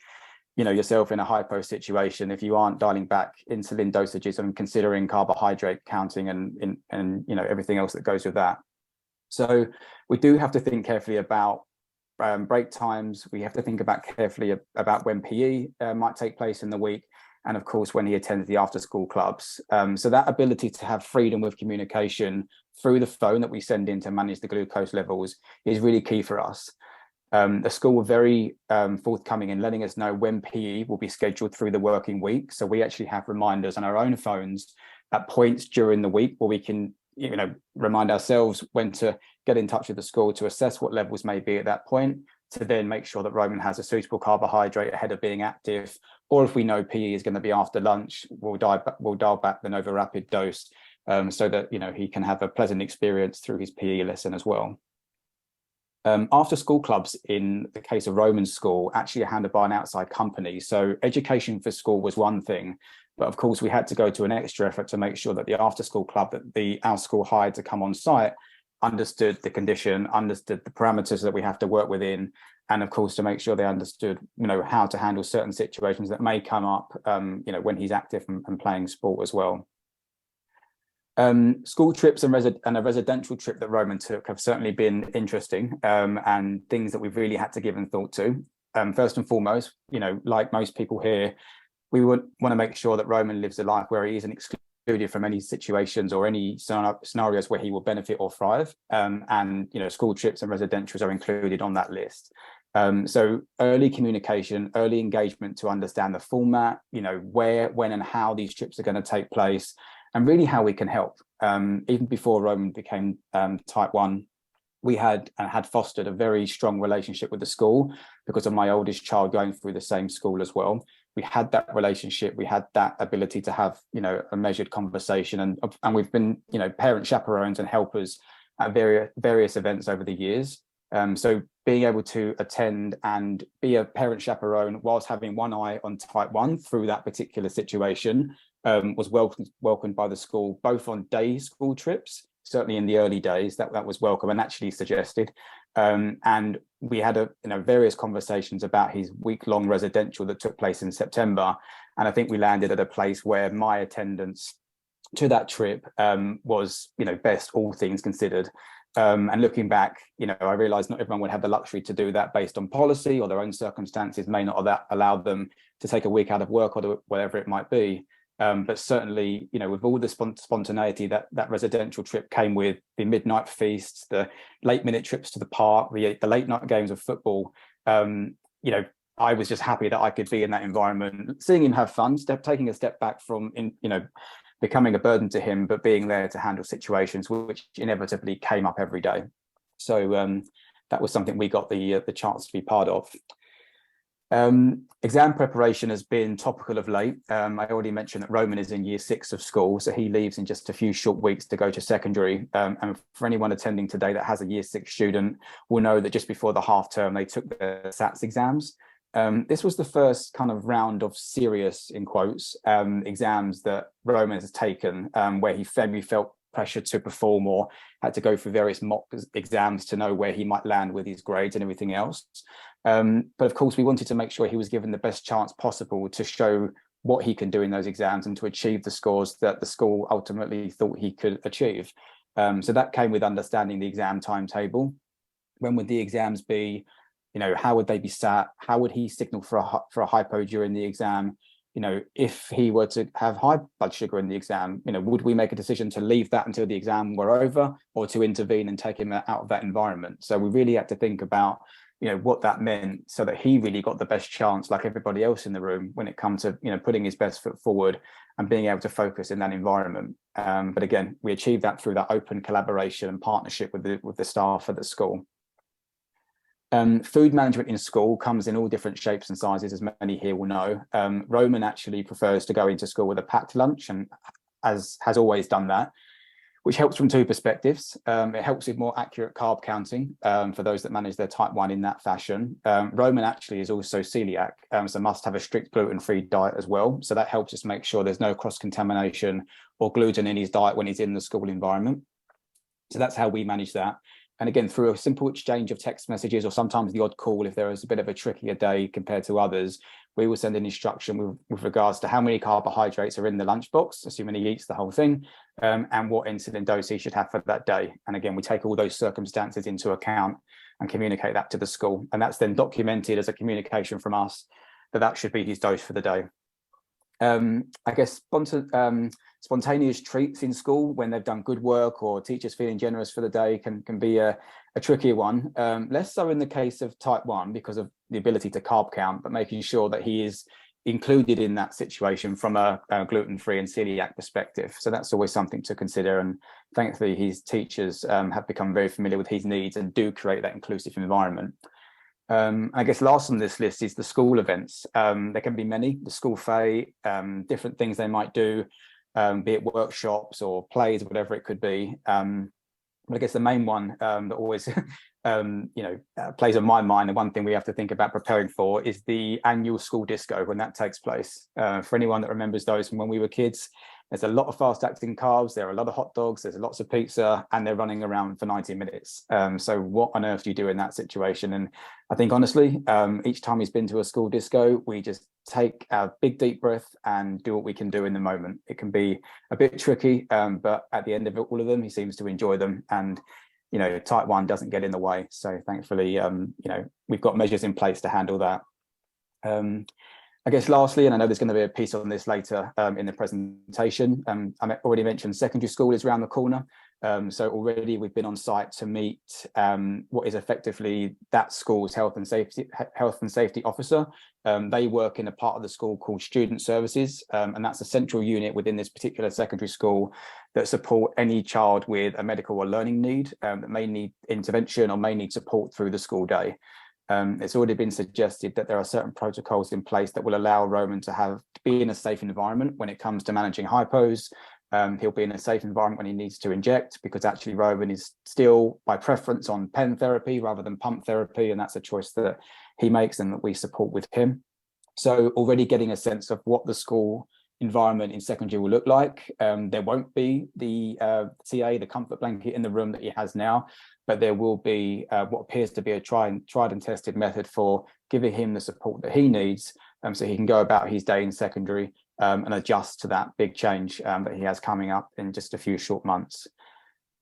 you know, yourself in a hypo situation if you aren't dialing back insulin dosages and considering carbohydrate counting and you know, everything else that goes with that. So we do have to think carefully about break times. We have to think about carefully about when PE might take place in the week, and of course when he attends the after school clubs. So that ability to have freedom with communication through the phone that we send in to manage the glucose levels is really key for us. The school were very forthcoming in letting us know when PE will be scheduled through the working week. So we actually have reminders on our own phones at points during the week where we can, you know, remind ourselves when to get in touch with the school to assess what levels may be at that point, to then make sure that Roman has a suitable carbohydrate ahead of being active. Or if we know PE is going to be after lunch, we'll dial back the Nova Rapid dose, so that, you know, he can have a pleasant experience through his PE lesson as well. After school clubs in the case of Roman's school actually are handled by an outside company. So education for school was one thing, but of course we had to go to an extra effort to make sure that the after school club that our school hired to come on site understood the condition, understood the parameters that we have to work within, and of course to make sure they understood, you know, how to handle certain situations that may come up, you know, when he's active and playing sport as well. School trips and a residential trip that Roman took have certainly been interesting, and things that we've really had to give and thought to. First and foremost, you know, like most people here, we would want to make sure that Roman lives a life where he isn't excluded from any situations or any scenarios where he will benefit or thrive. And, you know, school trips and residentials are included on that list. So early communication, early engagement to understand the format, you know, where, when and how these trips are going to take place, and really how we can help. Even before Roman became type 1, we had fostered a very strong relationship with the school because of my oldest child going through the same school as well. We had that relationship, we had that ability to have, you know, a measured conversation, and we've been, you know, parent chaperones and helpers at various events over the years. So being able to attend and be a parent chaperone whilst having one eye on type 1 through that particular situation was welcomed by the school, both on day school trips, certainly in the early days, that was welcome and actually suggested, and we had various conversations about his week-long residential that took place in September, and I think we landed at a place where my attendance to that trip was best, all things considered. And looking back, I realized not everyone would have the luxury to do that based on policy, or their own circumstances may not have allowed them to take a week out of work or whatever it might be. But certainly, with all the spontaneity that residential trip came with, the midnight feasts, the late minute trips to the park, the late night games of football, I was just happy that I could be in that environment, seeing him have fun, taking a step back from, becoming a burden to him, but being there to handle situations which inevitably came up every day. So that was something we got the chance to be part of. Exam preparation has been topical of late. I already mentioned that Roman is in year 6 of school, so he leaves in just a few short weeks to go to secondary. And for anyone attending today that has a year 6 student will know that just before the half term, they took their SATs exams. This was the first kind of round of serious, in quotes, exams that Roman has taken, where he felt pressure to perform or had to go through various mock exams to know where he might land with his grades and everything else. But of course, we wanted to make sure he was given the best chance possible to show what he can do in those exams and to achieve the scores that the school ultimately thought he could achieve. So that came with understanding the exam timetable. When would the exams be? How would they be sat? How would he signal for a hypo during the exam? If he were to have high blood sugar in the exam, would we make a decision to leave that until the exam were over, or to intervene and take him out of that environment? So we really had to think about, what that meant, so that he really got the best chance, like everybody else in the room, when it comes to, putting his best foot forward and being able to focus in that environment. But again, we achieved that through that open collaboration and partnership with the staff at the school. Food management in school comes in all different shapes and sizes, as many here will know. Roman actually prefers to go into school with a packed lunch, and has always done that, which helps from 2 perspectives. It helps with more accurate carb counting for those that manage their type 1 in that fashion. Roman actually is also celiac, so must have a strict gluten-free diet as well. So that helps us make sure there's no cross-contamination or gluten in his diet when he's in the school environment. So that's how we manage that. And again, through a simple exchange of text messages, or sometimes the odd call, if there is a bit of a trickier day compared to others, we will send an instruction with regards to how many carbohydrates are in the lunchbox, assuming he eats the whole thing, and what insulin dose he should have for that day. And again, we take all those circumstances into account and communicate that to the school. And that's then documented as a communication from us that should be his dose for the day. I guess spontaneous treats in school when they've done good work, or teachers feeling generous for the day, can be a trickier one. Less so in the case of type 1 because of the ability to carb count, but making sure that he is included in that situation from a gluten-free and celiac perspective. So that's always something to consider. And thankfully, his teachers have become very familiar with his needs and do create that inclusive environment. I guess last on this list is the school events. There can be many, the school fair, different things they might do, be it workshops or plays, whatever it could be. But I guess the main one that always plays on my mind, and one thing we have to think about preparing for, is the annual school disco when that takes place. For anyone that remembers those from when we were kids, there's a lot of fast acting carbs, there are a lot of hot dogs, there's lots of pizza, and they're running around for 90 minutes. So what on earth do you do in that situation? And I think honestly, each time he's been to a school disco, we just take a big deep breath and do what we can do in the moment. It can be a bit tricky, but at the end of all of them, he seems to enjoy them. And type 1 doesn't get in the way. So thankfully, we've got measures in place to handle that. I guess lastly, and I know there's going to be a piece on this later in the presentation, I already mentioned secondary school is around the corner. So already we've been on site to meet what is effectively that school's health and safety officer. They work in a part of the school called Student Services, and that's a central unit within this particular secondary school that support any child with a medical or learning need that may need intervention or may need support through the school day. It's already been suggested that there are certain protocols in place that will allow Roman to be in a safe environment when it comes to managing hypos. He'll be in a safe environment when he needs to inject, because actually Roman is still by preference on pen therapy rather than pump therapy, and that's a choice that he makes and that we support with him. So already getting a sense of what the school environment in secondary will look like. There won't be the TA, the comfort blanket in the room that he has now, but there will be what appears to be a tried and tested method for giving him the support that he needs, so he can go about his day in secondary and adjust to that big change that he has coming up in just a few short months.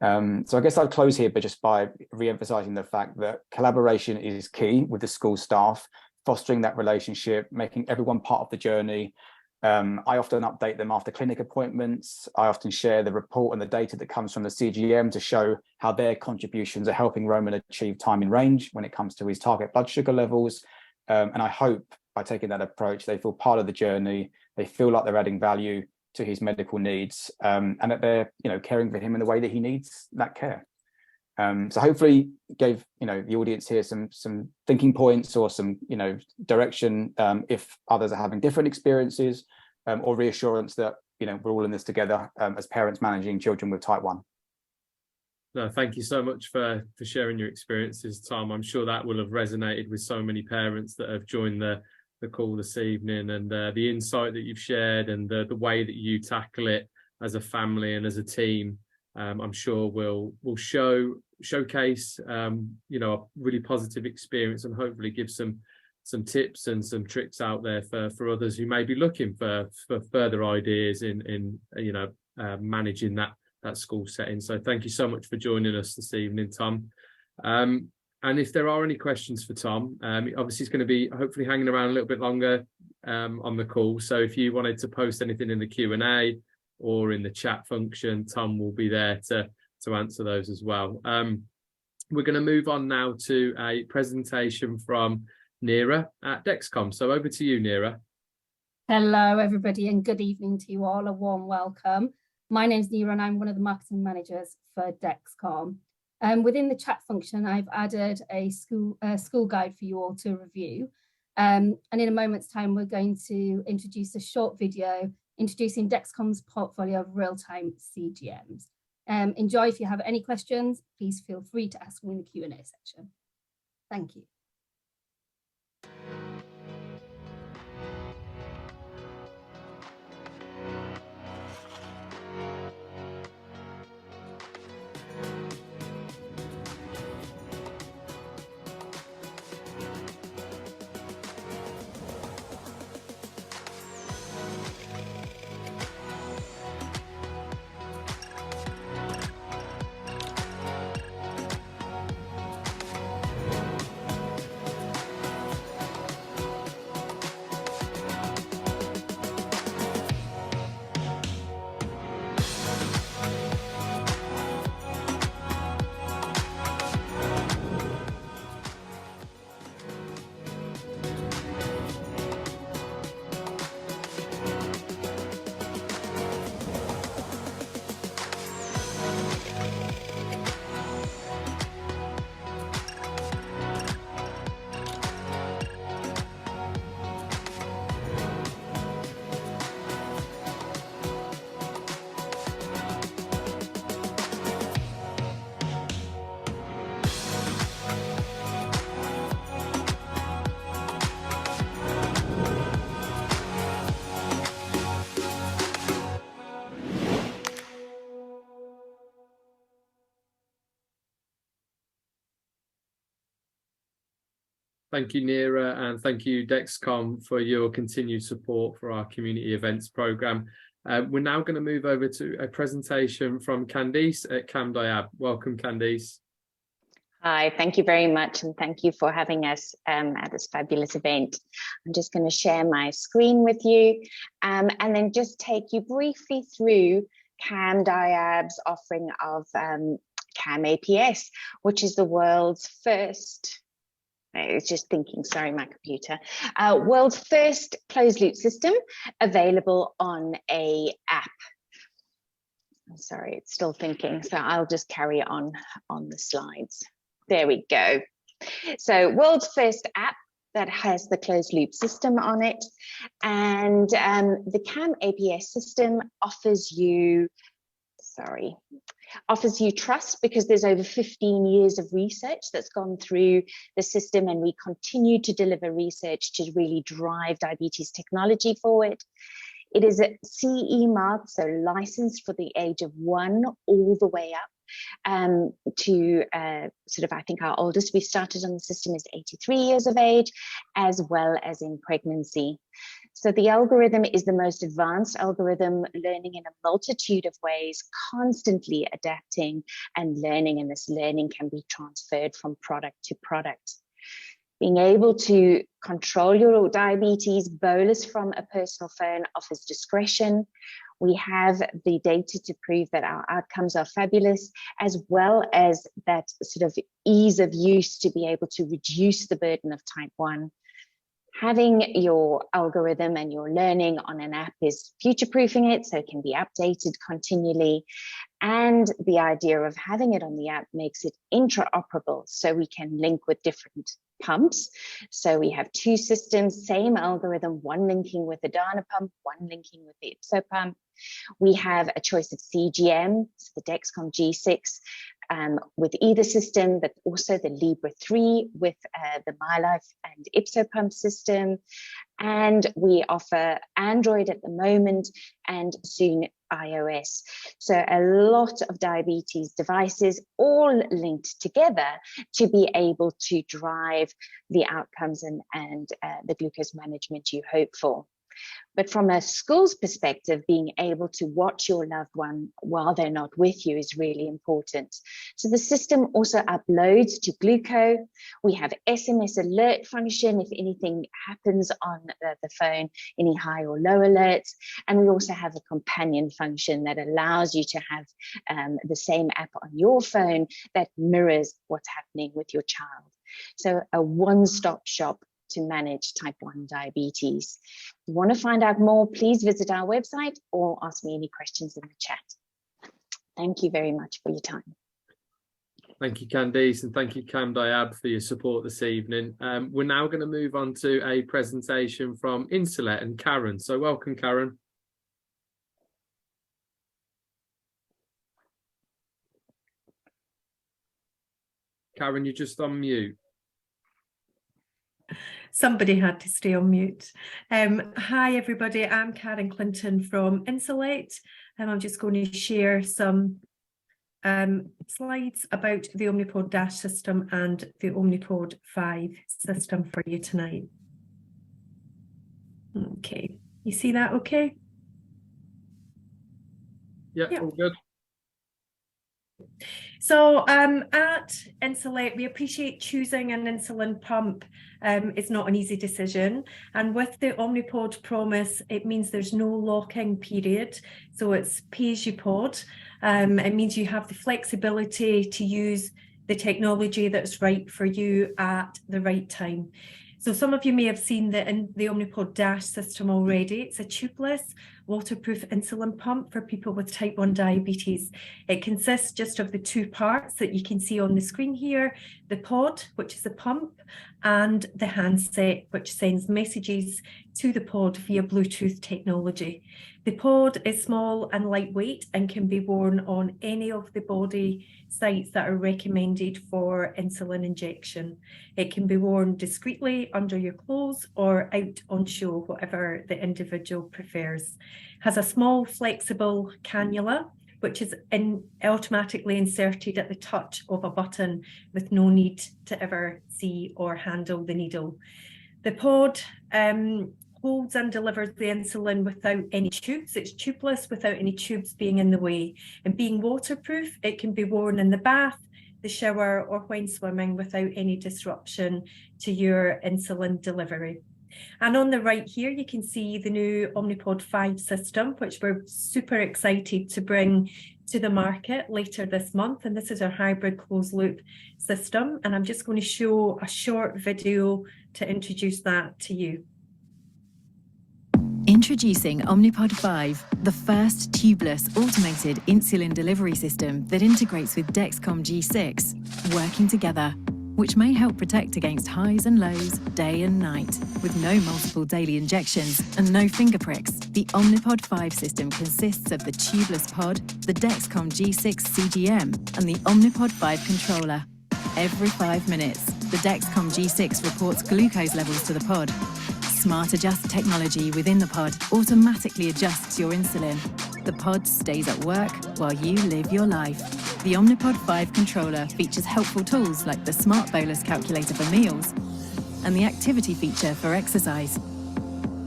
So I guess I'll close here, but just by re-emphasising the fact that collaboration is key with the school staff, fostering that relationship, making everyone part of the journey. I often update them after clinic appointments. I often share the report and the data that comes from the CGM to show how their contributions are helping Roman achieve time in range when it comes to his target blood sugar levels. And I hope by taking that approach, they feel part of the journey, they feel like they're adding value to his medical needs, and that they're caring for him in the way that he needs that care. So hopefully gave the audience here some thinking points or some direction if others are having different experiences, or reassurance that we're all in this together as parents managing children with type 1. No, thank you so much for sharing your experiences, Tom. I'm sure that will have resonated with so many parents that have joined the call this evening, and the insight that you've shared and the way that you tackle it as a family and as a team, I'm sure will showcase a really positive experience, and hopefully give some tips and some tricks out there for others who may be looking for further ideas in managing that school setting. So thank you so much for joining us this evening, Tom. And if there are any questions for Tom, obviously he's going to be hopefully hanging around a little bit longer on the call. So if you wanted to post anything in the Q&A or in the chat function, Tom will be there to answer those as well. We're going to move on now to a presentation from Neera at Dexcom. So over to you, Neera. Hello, everybody, and good evening to you all. A warm welcome. My name's Neera, and I'm one of the marketing managers for Dexcom. Within the chat function, I've added a school guide for you all to review. And in a moment's time, we're going to introduce a short video introducing Dexcom's portfolio of real-time CGMs. Enjoy. If you have any questions, please feel free to ask me in the Q&A section. Thank you. Thank you, Neera, and thank you, Dexcom, for your continued support for our community events programme. We're now going to move over to a presentation from Candice at CamDiab. Welcome, Candice. Hi, thank you very much, and thank you for having us at this fabulous event. I'm just going to share my screen with you and then just take you briefly through CamDiab's offering of Cam APS, which is the world's first, it's just thinking, sorry, my computer, world's first closed loop system available on a app. I'm sorry, it's still thinking, so I'll just carry on the slides. There we go. So world's first app that has the closed loop system on it. And the Cam APS system offers you trust because there's over 15 years of research that's gone through the system, and we continue to deliver research to really drive diabetes technology forward. It is a CE mark, so licensed for the age of 1 all the way up to sort of, I think our oldest we started on the system is 83 years of age, as well as in pregnancy. So the algorithm is the most advanced algorithm, learning in a multitude of ways, constantly adapting and learning, and this learning can be transferred from product to product. Being able to control your diabetes bolus from a personal phone offers discretion. We have the data to prove that our outcomes are fabulous, as well as that sort of ease of use to be able to reduce the burden of type 1. Having your algorithm and your learning on an app is future-proofing it, so it can be updated continually. And the idea of having it on the app makes it interoperable, so we can link with different pumps. So we have 2 systems, same algorithm, one linking with the Dana pump, one linking with the Ipso pump. We have a choice of CGM, so the Dexcom G6 with either system, but also the Libre 3 with the MyLife and Ipso pump system. And we offer Android at the moment and soon iOS. So a lot of diabetes devices all linked together to be able to drive the outcomes and the glucose management you hope for. But from a school's perspective, being able to watch your loved one while they're not with you is really important. So the system also uploads to Gluco. We have SMS alert function if anything happens on the phone, any high or low alerts. And we also have a companion function that allows you to have the same app on your phone that mirrors what's happening with your child. So a one-stop shop to manage type 1 diabetes. If you want to find out more, please visit our website or ask me any questions in the chat. Thank you very much for your time. Thank you, Candice, and thank you, Cam Diab, for your support this evening. We're now going to move on to a presentation from Insulet and Karen. So welcome, Karen. Karen, you're just on mute. Somebody had to stay on mute. Hi, everybody. I'm Karen Clinton from Insulet. I'm just going to share some slides about the Omnipod Dash system and the Omnipod 5 system for you tonight. Okay, you see that okay? Yeah, all good. So at Insulet, we appreciate choosing an insulin pump is not an easy decision. And with the Omnipod promise, it means there's no lock-in period. So it's pay-as-you-pod. It means you have the flexibility to use the technology that's right for you at the right time. So some of you may have seen the Omnipod Dash system already. It's a tubeless, waterproof insulin pump for people with type 1 diabetes. It consists just of the 2 parts that you can see on the screen here, the pod, which is a pump, and the handset, which sends messages to the pod via Bluetooth technology. The pod is small and lightweight and can be worn on any of the body sites that are recommended for insulin injection. It can be worn discreetly under your clothes or out on show, whatever the individual prefers. Has a small flexible cannula, which is automatically inserted at the touch of a button with no need to ever see or handle the needle. The pod holds and delivers the insulin without any tubes. It's tubeless without any tubes being in the way. And being waterproof, it can be worn in the bath, the shower, or when swimming without any disruption to your insulin delivery. And on the right here, you can see the new Omnipod 5 system, which we're super excited to bring to the market later this month. And this is our hybrid closed loop system. And I'm just going to show a short video to introduce that to you. Introducing Omnipod 5, the first tubeless automated insulin delivery system that integrates with Dexcom G6, working together, which may help protect against highs and lows day and night. With no multiple daily injections and no finger pricks, the Omnipod 5 system consists of the tubeless pod, the Dexcom G6 CGM, and the Omnipod 5 controller. Every 5 minutes, the Dexcom G6 reports glucose levels to the pod. Smart Adjust technology within the pod automatically adjusts your insulin. The pod stays at work while you live your life. The Omnipod 5 controller features helpful tools like the Smart Bolus calculator for meals and the activity feature for exercise.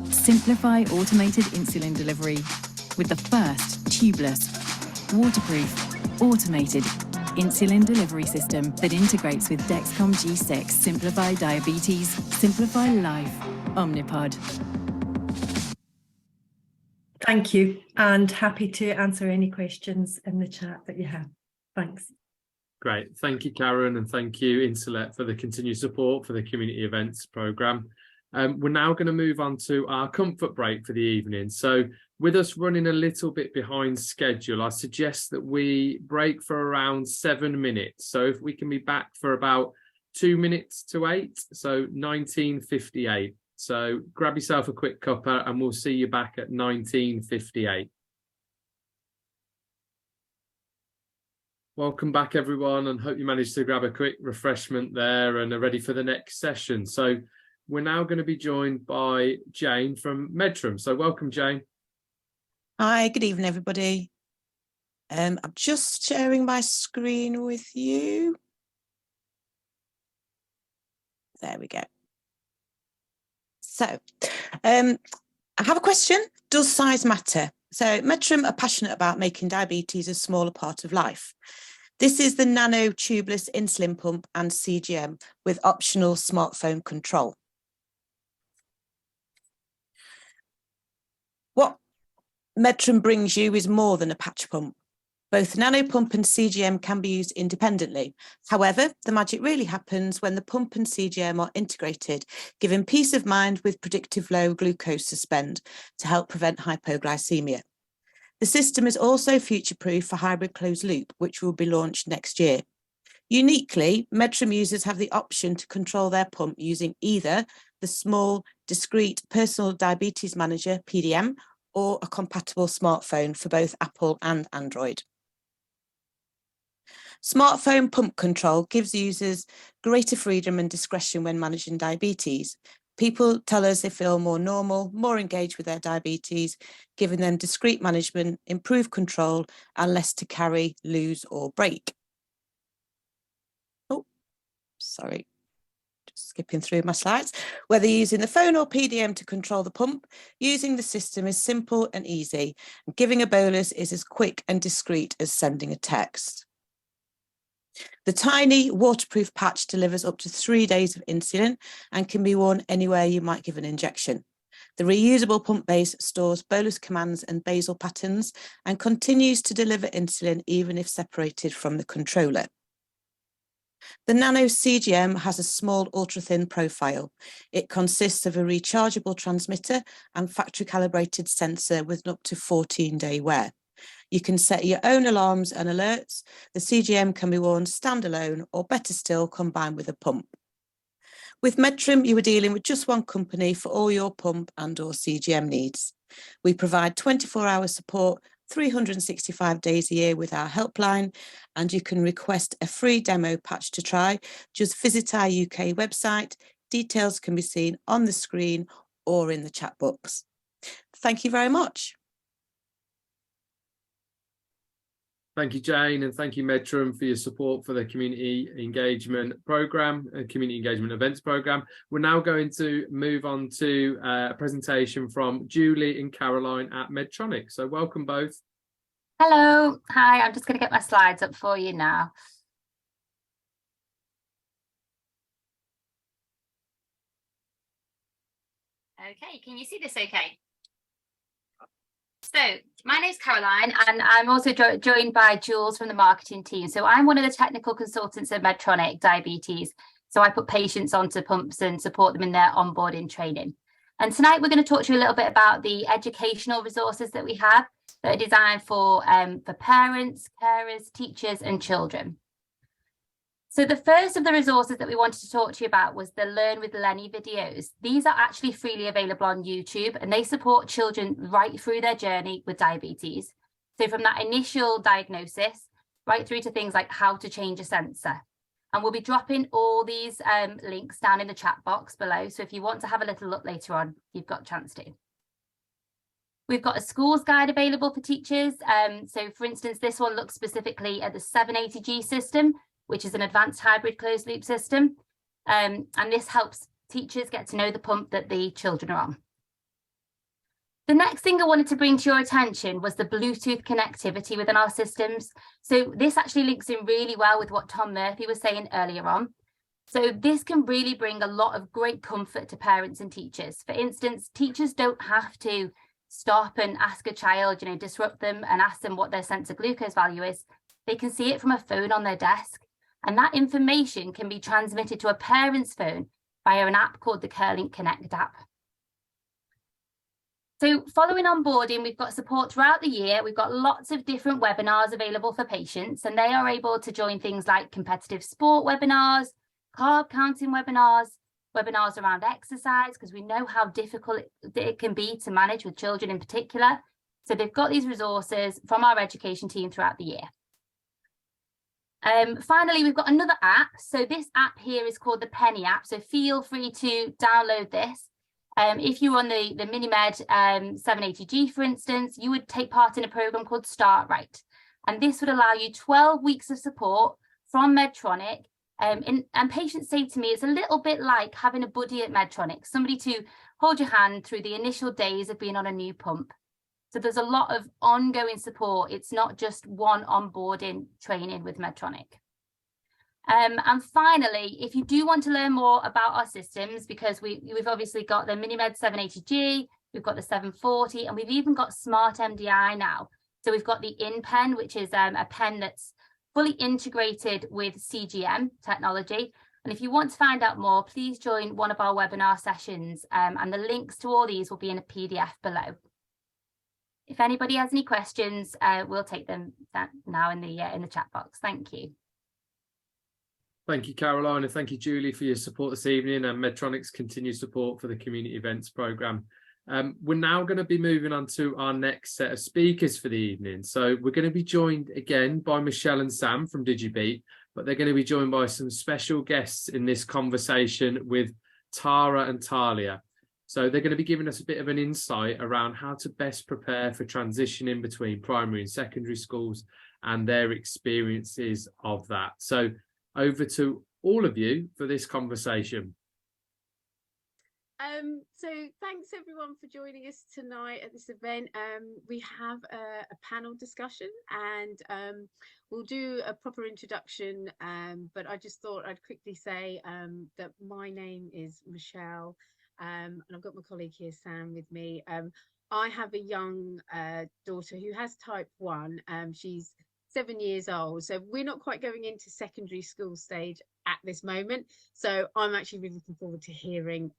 Simplify automated insulin delivery with the first tubeless, waterproof, automated insulin delivery system that integrates with Dexcom G6. Simplify diabetes, simplify life. Omnipod. Thank you, and happy to answer any questions in the chat that you have. Thanks. Great. Thank you, Karen, and thank you, Insulet, for the continued support for the community events programme. We're now going to move on to our comfort break for the evening. So with us running a little bit behind schedule, I suggest that we break for around 7 minutes. So if we can be back for about 2 minutes to 8, so 19:58. So grab yourself a quick cuppa and we'll see you back at 19:58. Welcome back, everyone, and hope you managed to grab a quick refreshment there and are ready for the next session. So we're now going to be joined by Jane from Medtrum. So welcome, Jane. Hi, good evening, everybody. I'm just sharing my screen with you. There we go. So I have a question. Does size matter? So Medtrum are passionate about making diabetes a smaller part of life. This is the nano tubeless insulin pump and CGM with optional smartphone control. What Medtrum brings you is more than a patch pump. Both nano pump and CGM can be used independently. However, the magic really happens when the pump and CGM are integrated, giving peace of mind with predictive low glucose suspend to help prevent hypoglycemia. The system is also future-proof for hybrid closed loop, which will be launched next year. Uniquely, Medtrum users have the option to control their pump using either the small, discrete personal diabetes manager, PDM, or a compatible smartphone for both Apple and Android. Smartphone pump control gives users greater freedom and discretion when managing diabetes. People tell us they feel more normal, more engaged with their diabetes, giving them discrete management, improved control, and less to carry, lose, or break. Oh, sorry. Just skipping through my slides. Whether using the phone or PDM to control the pump, using the system is simple and easy. And giving a bolus is as quick and discreet as sending a text. The tiny waterproof patch delivers up to 3 days of insulin and can be worn anywhere you might give an injection. The reusable pump base stores bolus commands and basal patterns and continues to deliver insulin even if separated from the controller. The Nano CGM has a small ultra-thin profile. It consists of a rechargeable transmitter and factory-calibrated sensor with an up to 14-day wear. You can set your own alarms and alerts. The CGM can be worn standalone or better still combined with a pump. With Medtrum, you are dealing with just one company for all your pump and or CGM needs. We provide 24-hour support, 365 days a year with our helpline, and you can request a free demo patch to try. Just visit our UK website. Details can be seen on the screen or in the chat box. Thank you very much. Thank you, Jane, and thank you, Medtrum, for your support for the community engagement programme and community engagement events programme. We're now going to move on to a presentation from Julie and Caroline at Medtronic. So welcome both. Hello. Hi, I'm just going to get my slides up for you now. Okay, can you see this okay? So my name's Caroline and I'm also joined by Jules from the marketing team. So I'm one of the technical consultants at Medtronic Diabetes. So I put patients onto pumps and support them in their onboarding training. And tonight we're going to talk to you a little bit about the educational resources that we have that are designed for parents, carers, teachers and children. So the first of the resources that we wanted to talk to you about was the Learn with Lenny videos. These are actually freely available on YouTube and they support children right through their journey with diabetes. So from that initial diagnosis, right through to things like how to change a sensor. And we'll be dropping all these links down in the chat box below. So if you want to have a little look later on, you've got a chance to. We've got a schools guide available for teachers. So for instance, this one looks specifically at the 780G system, which is an advanced hybrid closed loop system. And this helps teachers get to know the pump that the children are on. The next thing I wanted to bring to your attention was the Bluetooth connectivity within our systems. So this actually links in really well with what Tom Murphy was saying earlier on. So this can really bring a lot of great comfort to parents and teachers. For instance, teachers don't have to stop and ask a child, disrupt them and ask them what their sensor glucose value is. They can see it from a phone on their desk. And that information can be transmitted to a parent's phone via an app called the CareLink Connect app. So following onboarding, we've got support throughout the year. We've got lots of different webinars available for patients, and they are able to join things like competitive sport webinars, carb counting webinars, webinars around exercise, because we know how difficult it can be to manage with children in particular. So they've got these resources from our education team throughout the year. Finally, we've got another app. So this app here is called the Penny app. So feel free to download this. If you're on the MiniMed 780G, for instance, you would take part in a program called Start Right. And this would allow you 12 weeks of support from Medtronic. And patients say to me, it's a little bit like having a buddy at Medtronic, somebody to hold your hand through the initial days of being on a new pump. So there's a lot of ongoing support. It's not just one onboarding training with Medtronic. And finally, if you do want to learn more about our systems, because we've obviously got the MiniMed 780G, we've got the 740, and we've even got Smart MDI now. So we've got the InPen, which is a pen that's fully integrated with CGM technology. And if you want to find out more, please join one of our webinar sessions, and the links to all these will be in a PDF below. If anybody has any questions, we'll take them now in the chat box. Thank you. Thank you, Caroline, and thank you, Julie, for your support this evening and Medtronic's continued support for the community events programme. We're now going to be moving on to our next set of speakers for the evening. So we're going to be joined again by Michelle and Sam from DigiBete, but they're going to be joined by some special guests in this conversation with Tara and Talia. So they're going to be giving us a bit of an insight around how to best prepare for transitioning between primary and secondary schools and their experiences of that. So over to all of you for this conversation. So thanks everyone for joining us tonight at this event. We have a panel discussion, and we'll do a proper introduction, but I just thought I'd quickly say that my name is Michelle, and I've got my colleague here, Sam, with me. I have a young daughter who has type 1. She's 7 years old, so we're not quite going into secondary school stage at this moment, so I'm actually really looking forward to hearing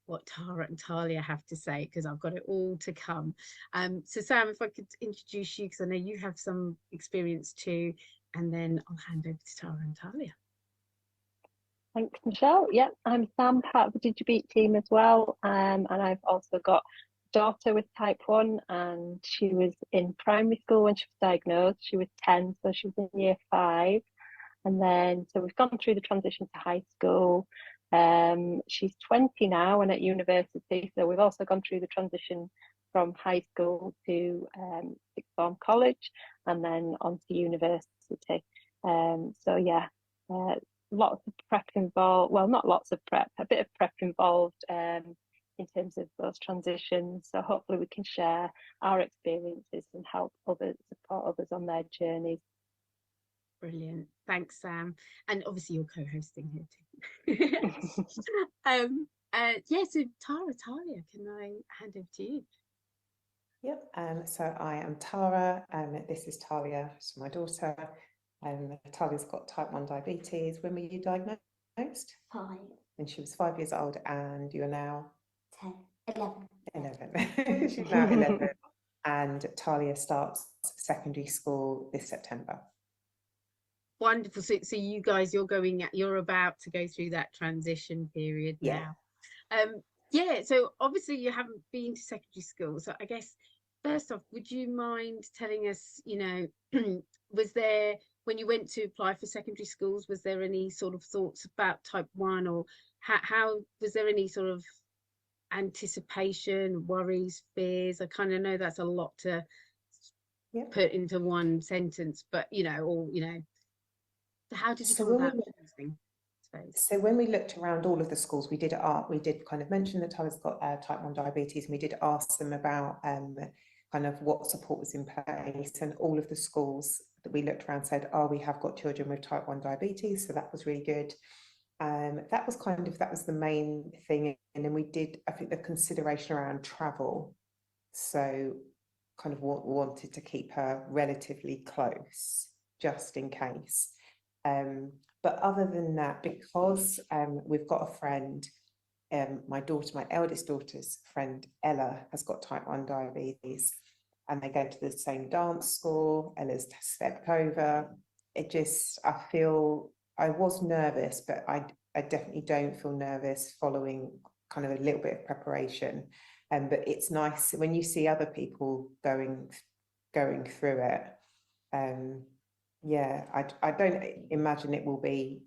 what Tara and Talia have to say, because I've got it all to come. So Sam, if I could introduce you, because I know you have some experience too, and then I'll hand over to Tara and Talia. Thanks, Michelle. Yeah, I'm Sam, part of the DigiBete team as well, and I've also got daughter with type 1, and she was in primary school when she was diagnosed. She was 10, so she was in year 5, and then so we've gone through the transition to high school. She's 20 now and at university, so we've also gone through the transition from high school to sixth form college and then on to university. So yeah, lots of prep involved, well, not lots of prep, a bit of prep involved in terms of those transitions. So hopefully we can share our experiences and help others, support others on their journeys. Brilliant. Thanks, Sam. And obviously you're co-hosting here too. Yeah, so Talia, can I hand over to you? Yep, so I am Tara, this is Talia, she's my daughter. Talia's got type 1 diabetes. When were you diagnosed? 5. When she was 5 years old, and you're now? 11. 11. She's now 11, and Talia starts secondary school this September. Wonderful. So you guys, you're about to go through that transition period now. Yeah, so obviously you haven't been to secondary school, so I guess first off, would you mind telling us, was there when you went to apply for secondary schools, was there any sort of thoughts about type 1, or how was there any sort of anticipation, worries, fears? I kind of know that's a lot to put into one sentence, but how did you feel about choosing? So when we looked around all of the schools, we did kind of mention that Tyler's got type 1 diabetes, and we did ask them about kind of what support was in place, and all of the schools that we looked around said, oh, we have got children with type 1 diabetes, so that was really good. That was the main thing. And then we did, I think, the consideration around travel, so kind of wanted to keep her relatively close just in case. But other than that, because we've got a friend, my eldest daughter's friend, Ella, has got type 1 diabetes, and they go to the same dance school. Ella's stepped over. I was nervous, but I definitely don't feel nervous following kind of a little bit of preparation. But it's nice when you see other people going through it. Yeah, I don't imagine it will be,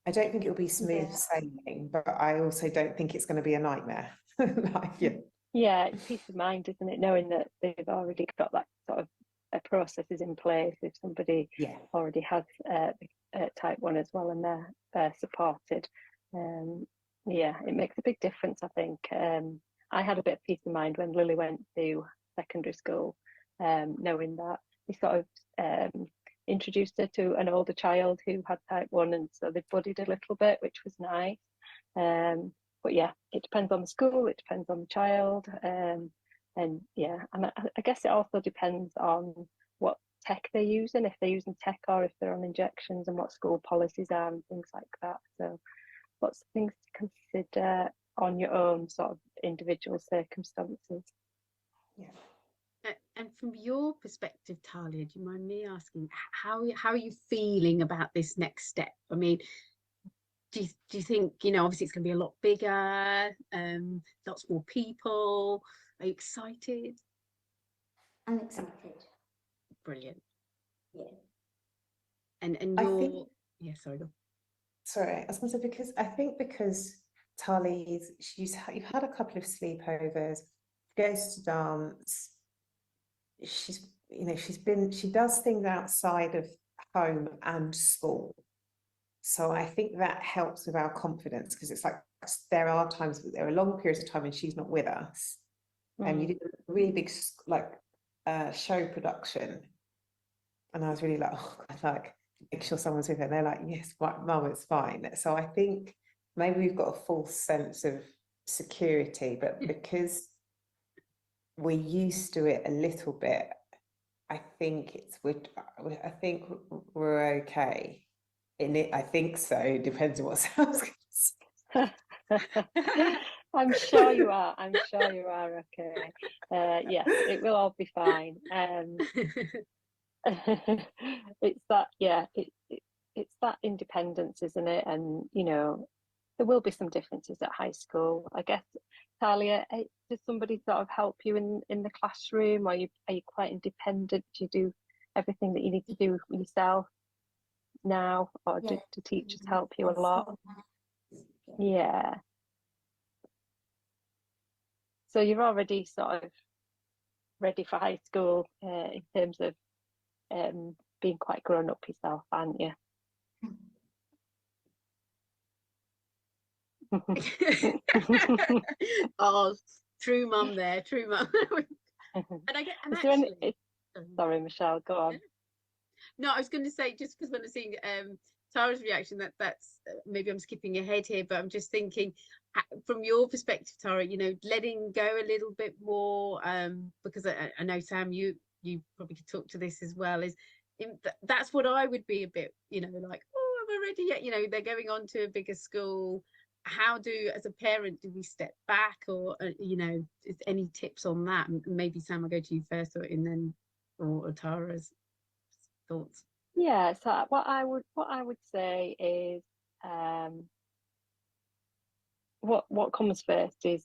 I don't think it will be smooth sailing, but I also don't think it's going to be a nightmare. Yeah, it's peace of mind, isn't it? Knowing that they've already got that sort of processes in place. If somebody already has type 1 as well, and they're supported, yeah, it makes a big difference, I think. I had a bit of peace of mind when Lily went to secondary school, knowing that we sort of introduced her to an older child who had type 1, and so they buddied a little bit, which was nice. But yeah, it depends on the school, it depends on the child, and yeah, and I guess it also depends on what tech they're using, if they're using tech or if they're on injections, and what school policies are and things like that. So lots of things to consider on your own sort of individual circumstances. Yeah. And from your perspective, Talia, do you mind me asking, how are you feeling about this next step? I mean, do you think, obviously it's going to be a lot bigger, lots more people? Are you excited? I'm excited. Brilliant. Yeah. And sorry, go. Sorry, I was going to say, because Tali's, you've had a couple of sleepovers, goes to dance. She does things outside of home and school. So I think that helps with our confidence, because it's like there are long periods of time when she's not with us. And you did a really big show production, and I was really like, oh God, make sure someone's with her. And they're like, yes, Mum, it's fine. So I think maybe we've got a false sense of security, but because we're used to it a little bit, I think we're okay. I think so. It depends on what sounds good. I'm sure you are. I'm sure you are okay. Yes, it will all be fine. It's that, yeah, it's that independence, isn't it? And there will be some differences at high school, I guess. Talia, does somebody sort of help you in the classroom? Are you quite independent? Do you do everything that you need to do yourself now, or do teachers help you a lot? Yeah. So you're already sort of ready for high school in terms of being quite grown up yourself, aren't you? Oh, true mum there, true mum. Sorry, Michelle, go on. No, I was going to say, just because when I seen Tara's reaction, that's maybe I'm skipping ahead here, but I'm just thinking from your perspective, Tara, letting go a little bit more, because I know, Sam, you probably could talk to this as well, that's what I would be a bit, like, oh, am I ready yet? They're going on to a bigger school. How as a parent, do we step back, or is any tips on that? Maybe Sam, I'll go to you first, or Tara's thoughts. Yeah, so what I would say is what comes first is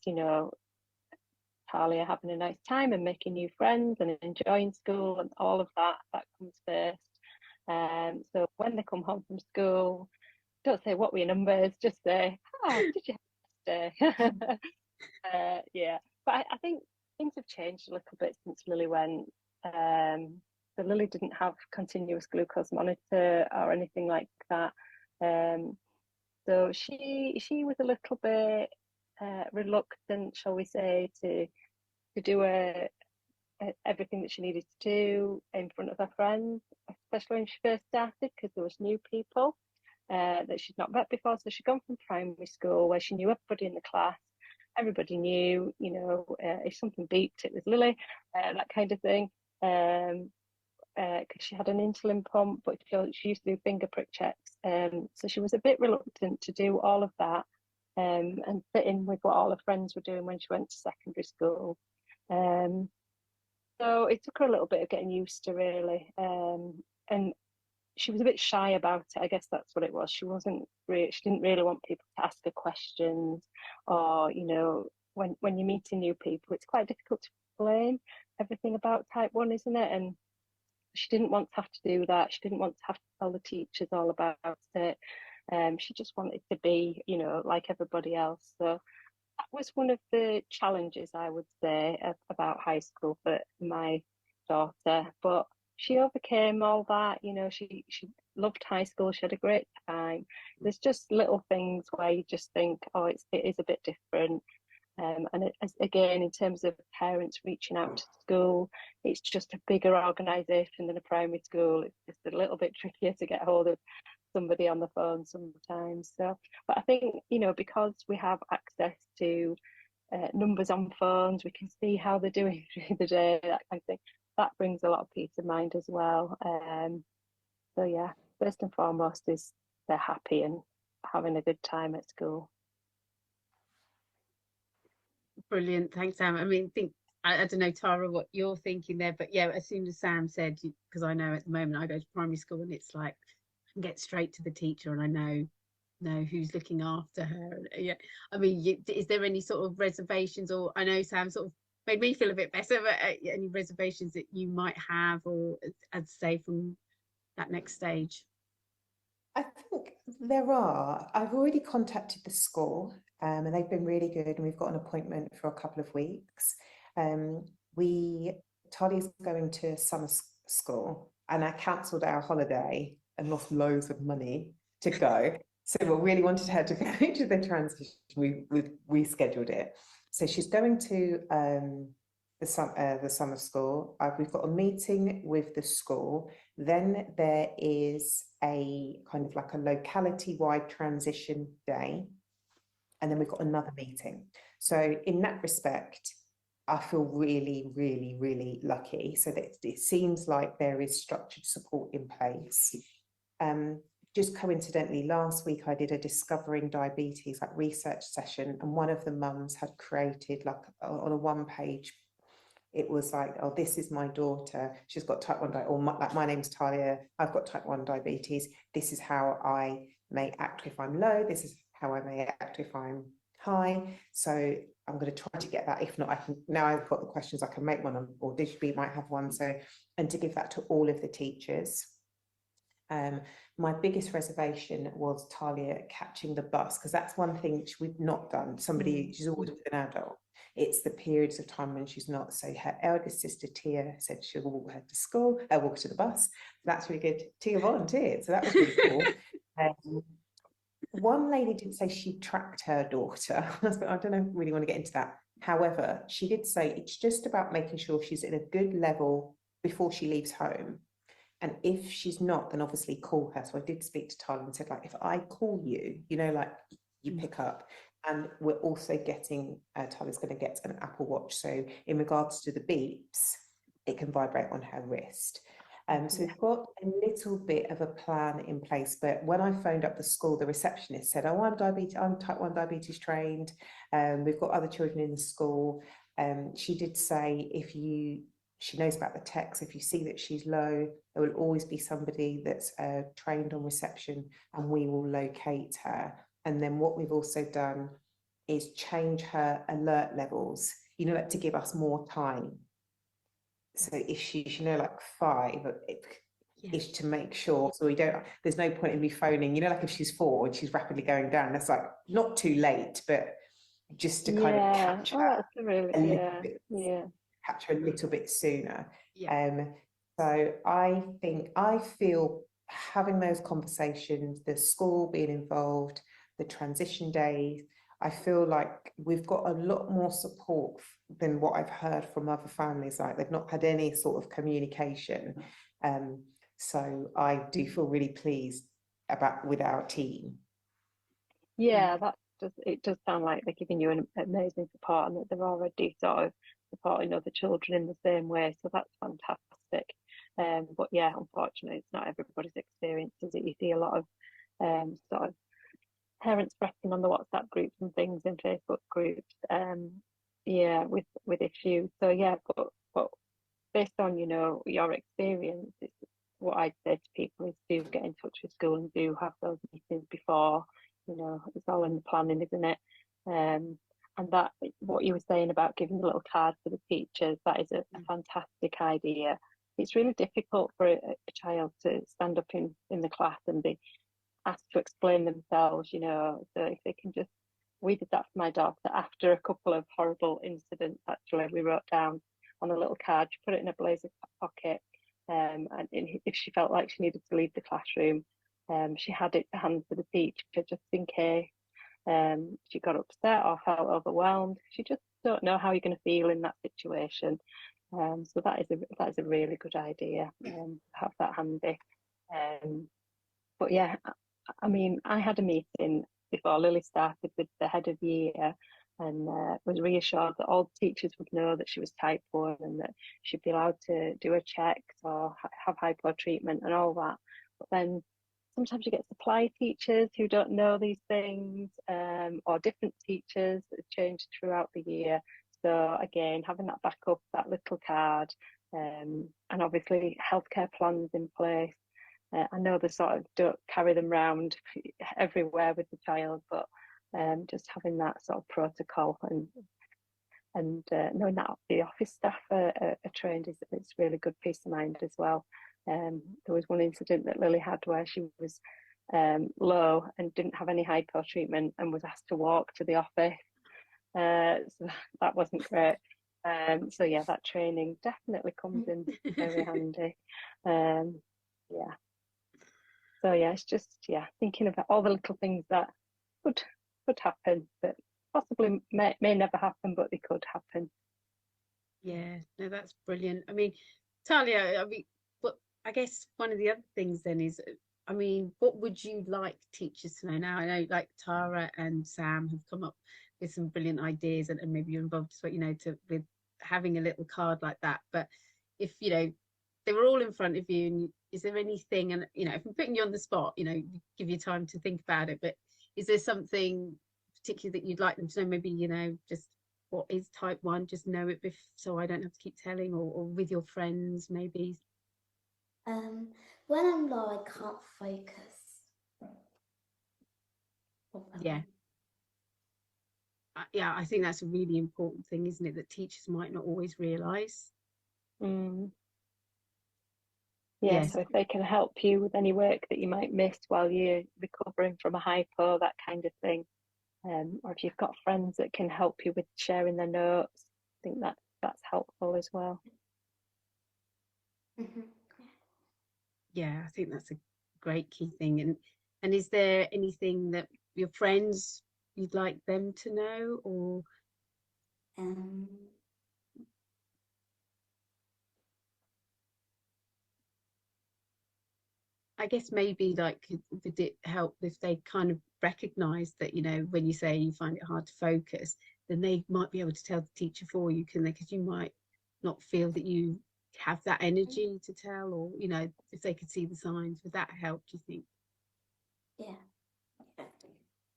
Talia having a nice time and making new friends and enjoying school and all of that comes first. So when they come home from school, don't say what were your numbers, just say, oh, did you have a nice day? Yeah, but I think things have changed a little bit since Lily went. So Lily didn't have continuous glucose monitor or anything like that. So she was a little bit reluctant, shall we say, to do everything that she needed to do in front of her friends, especially when she first started, because there was new people that she'd not met before. So she'd gone from primary school where she knew everybody in the class. Everybody knew, you know, if something beeped, it was Lily, that kind of thing. Because she had an insulin pump, but she used to do finger prick checks. So she was a bit reluctant to do all of that and fit in with what all her friends were doing when she went to secondary school. So it took her a little bit of getting used to, really. And she was a bit shy about it. I guess that's what it was. She didn't really want people to ask her questions, or, you know, when you're meeting new people, it's quite difficult to explain everything about type 1, isn't it? And she didn't want to have to do that. She didn't want to have to tell the teachers all about it. She just wanted to be, you know, like everybody else. So that was one of the challenges, I would say, about high school for my daughter. But she overcame all that. You know, she loved high school. She had a great time. There's just little things where you just think, oh, it is a bit different. And again, in terms of parents reaching out to school, it's just a bigger organisation than a primary school. It's just a little bit trickier to get hold of somebody on the phone sometimes. So, but I think, you know, because we have access to numbers on phones, we can see how they're doing through the day, that kind of thing. That brings a lot of peace of mind as well. So yeah, first and foremost is they're happy and having a good time at school. Brilliant, thanks, Sam. I mean, I don't know, Tara, what you're thinking there, but yeah, as soon as Sam said, because I know at the moment I go to primary school and it's like I can get straight to the teacher and I know who's looking after her. Yeah, I mean, is there any sort of reservations, or I know Sam sort of made me feel a bit better, but any reservations that you might have, or I'd say from that next stage? I think there are. I've already contacted the school and they've been really good, and we've got an appointment for a couple of weeks. Talia's going to summer school and I cancelled our holiday and lost loads of money to go. So we really wanted her to go to the transition. We rescheduled it. So she's going to the summer school. We've got a meeting with the school. Then there is a kind of like a locality-wide transition day. And then we've got another meeting. So in that respect, I feel really, really, really lucky. So that it seems like there is structured support in place. Just coincidentally, last week I did a Discovering Diabetes research session, and one of the mums had created on a one-page, it was like, oh, this is my daughter, she's got type 1 diabetes, or my name's Talia, I've got type 1 diabetes, this is how I may act if I'm low, this is how I may act if I'm high. So I'm going to try to get that. If not, I can, now I've got the questions, I can make one, or DigiBete might have one. So, and to give that to all of the teachers. My biggest reservation was Talia catching the bus, because that's one thing which we've not done. She's always with an adult. It's the periods of time when she's not. So her eldest sister Tia said she'll walk her to school, walk to the bus. So that's really good. Tia volunteered, so that was really cool. One lady did say she tracked her daughter. I don't know, really want to get into that. However, she did say it's just about making sure she's in a good level before she leaves home. And if she's not, then obviously call her. So I did speak to Tyler and said, if I call you, you pick up. And we're also getting, Tyler's going to get an Apple Watch. So in regards to the beeps, it can vibrate on her wrist. So we've got a little bit of a plan in place, but when I phoned up the school, the receptionist said, oh, I'm type 1 diabetes trained. We've got other children in the school. She did say she knows about the text. If you see that she's low, there will always be somebody that's trained on reception, and we will locate her. And then what we've also done is change her alert levels you know, like to give us more time. So if she's, you know, like 5, is to make sure, so we don't, there's no point in me phoning, you know, like if she's 4 and she's rapidly going down, that's like not too late, but just to kind of catch her catch her a little bit sooner. So I feel having those conversations, the school being involved, the transition days, I feel like we've got a lot more support than what I've heard from other families. Like they've not had any sort of communication. So I do feel really pleased with our team. Yeah, it does sound like they're giving you an amazing support, and that they're already sort of supporting other children in the same way. So that's fantastic. But yeah, unfortunately, it's not everybody's experience, is it? You see a lot of sort of parents pressing on the WhatsApp groups and things in Facebook groups, yeah, with issues. So yeah, but based on, you know, your experience, it's what I'd say to people is do get in touch with school and do have those meetings before. You know, it's all in the planning, isn't it? And that, what you were saying about giving a little card for the teachers, that is a fantastic idea. It's really difficult for a child to stand up in the class and be asked to explain themselves, you know. So if they can just, we did that for my daughter after a couple of horrible incidents. Actually, we wrote down on a little card, she put it in a blazer pocket, and if she felt like she needed to leave the classroom, she had it to hand to the teacher just in case she got upset or felt overwhelmed. You just don't know how you're going to feel in that situation. So that is a really good idea, have that handy. But yeah, I mean, I had a meeting before Lily started with the head of year, and was reassured that all teachers would know that she was type 1 and that she'd be allowed to do her checks or have hypo treatment and all that. But then sometimes you get supply teachers who don't know these things, or different teachers that have changed throughout the year. So again, having that backup, that little card, and obviously healthcare plans in place. I know they sort of don't carry them around everywhere with the child, but just having that sort of protocol and knowing that the office staff are trained, it's really good peace of mind as well. There was one incident that Lily had where she was low and didn't have any hypo treatment and was asked to walk to the office. So that wasn't great. So yeah, that training definitely comes in very handy. Yeah. So yeah, it's just thinking about all the little things that could happen, that possibly may never happen, but they could happen. Yeah, no, that's brilliant. I mean, Talia, but I guess one of the other things then is, I mean, what would you like teachers to know now? I know like Tara and Sam have come up with some brilliant ideas, and maybe you're involved as well, you know, with having a little card like that. But if, you know, they were all in front of you, and is there anything, and, you know, if I'm putting you on the spot, you know, give you time to think about it, but is there something particular that you'd like them to know? Maybe, you know, just what is type 1, just know it so I don't have to keep telling, or with your friends maybe. When I'm low, I can't focus. Yeah. Yeah, I think that's a really important thing, isn't it, that teachers might not always realise. Yeah, so if they can help you with any work that you might miss while you're recovering from a hypo, that kind of thing, or if you've got friends that can help you with sharing their notes, I think that's helpful as well. Yeah, I think that's a great key thing. And is there anything that your friends, you'd like them to know, or I guess maybe like, would it help if they kind of recognize that, you know, when you say you find it hard to focus, then they might be able to tell the teacher for you, can they? Because you might not feel that you have that energy to tell, or, you know, if they could see the signs, would that help, do you think? Yeah.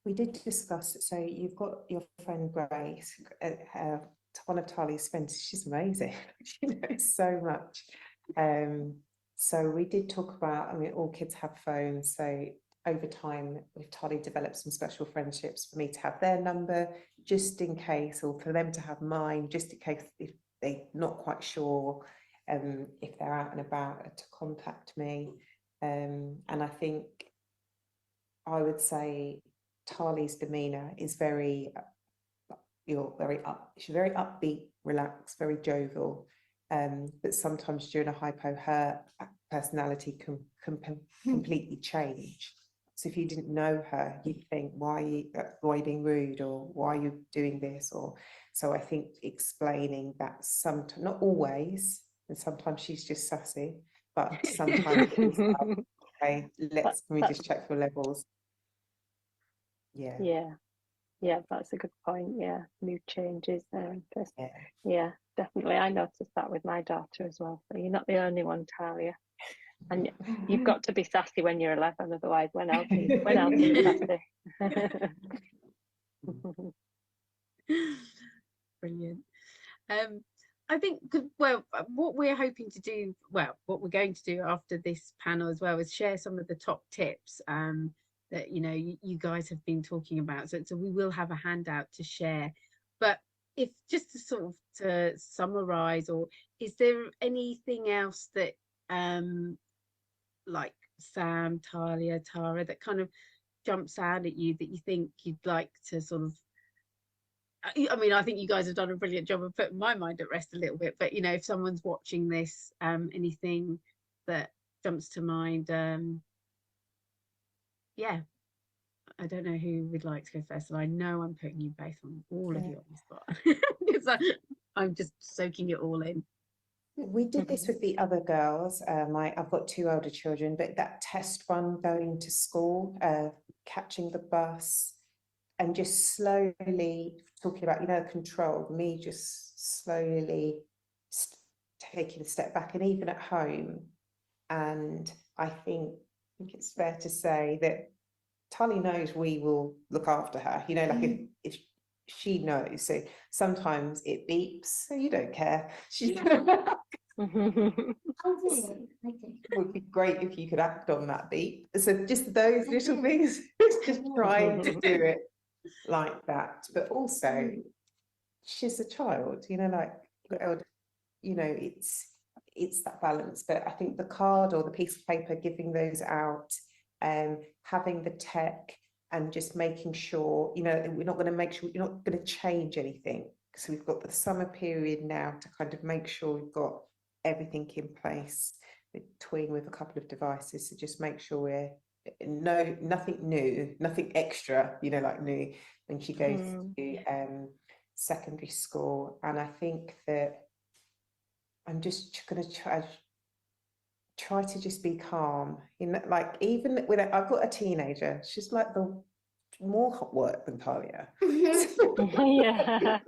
We did discuss, so you've got your friend Grace, one of Talia's friends. She's amazing. She knows so much. So we did talk about, I mean, all kids have phones, so over time, we've Talia developed some special friendships for me to have their number, just in case, or for them to have mine, just in case if they're not quite sure if they're out and about, to contact me. And I think I would say Tali's demeanour is very, she's very upbeat, relaxed, very jovial. But sometimes during a hypo, her personality can completely change. So if you didn't know her, you'd think, why are you being rude, or why are you doing this? Or so I think explaining that sometimes, not always, and sometimes she's just sassy, but sometimes it's like, okay, can we just check for levels? Yeah, that's a good point. Yeah, mood changes. Yeah, definitely. I noticed that with my daughter as well. So you're not the only one, Talia. And you've got to be sassy when you're 11, otherwise when else are you sassy? Brilliant. I think, well, what we're hoping to do, well, what we're going to do after this panel as well is share some of the top tips that you guys have been talking about. So we will have a handout to share. But if just to sort of to summarize, or is there anything else that like Sam, Talia, Tara, that kind of jumps out at you that you think you'd like to sort of, I mean, I think you guys have done a brilliant job of putting my mind at rest a little bit, but if someone's watching this, anything that jumps to mind, yeah, I don't know who would like to go first. And I know I'm putting you both on, all of you on the spot, because I'm just soaking it all in. We did this with the other girls. I've got 2 older children, but that test run going to school, catching the bus, and just slowly talking about, control, me just slowly taking a step back, and even at home. And I think it's fair to say that Tali knows we will look after her, like if she knows. So sometimes it beeps, so you don't care. It would be great if you could act on that beep. So just those little things, just trying to do it like that. But also, she's a child, it's that balance. But I think the card or the piece of paper, giving those out, having the tech, and just making sure, we're not going to change anything. So we've got the summer period now to kind of make sure we've got everything in place, between with a couple of devices, to just make sure we're nothing new, nothing extra, like new when she goes to secondary school. And I think that I'm just going to try to just be calm, like even with I've got a teenager, she's like the more hot work than Talia. Yeah.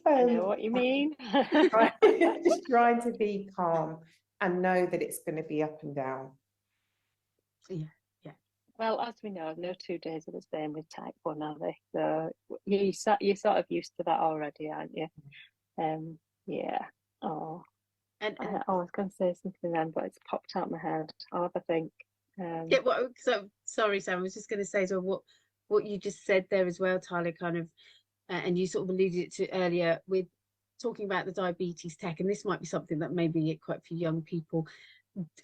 I know what you mean. Just trying to be calm and know that it's going to be up and down. Yeah. Well, as we know, no 2 days are the same with type 1, are they? So you're sort of used to that already, aren't you? Yeah. Oh. And I was going to say something then, but it's popped out my head. I'll have a think. Yeah. Well, so sorry, Sam. I was just going to say, so what you just said there as well, Talia, kind of, and you sort of alluded to earlier with talking about the diabetes tech, and this might be something that maybe quite a few young people,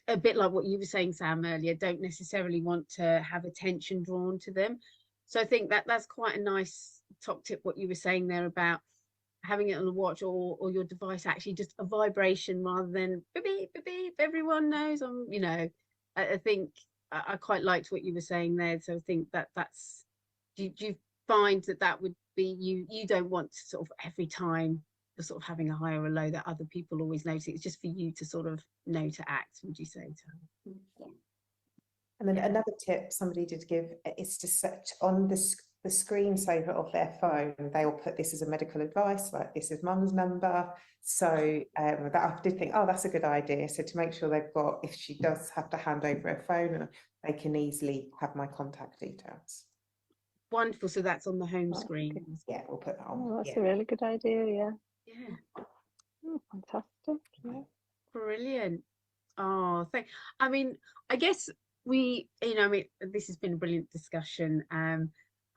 a bit like what you were saying, Sam, earlier, don't necessarily want to have attention drawn to them. So I think that's quite a nice top tip, what you were saying there about having it on a watch or your device, actually just a vibration rather than beep, beep, beep, everyone knows I think I quite liked what you were saying there. So I think that's, do you find that would be, you don't want to sort of every time you're sort of having a high or a low that other people always notice, it's just for you to sort of know to act, would you say? Yeah. And then another tip somebody did give is to set on the screensaver of their phone, they will put this as a medical advice, like this is mum's number. So that I did think, oh, that's a good idea. So to make sure they've got, if she does have to hand over her phone, they can easily have my contact details. Wonderful. So that's on the home screen. Yeah, we'll put that on. Oh, that's a really good idea. Yeah. Fantastic. Yeah. Brilliant. Oh, I mean, I guess we, this has been a brilliant discussion.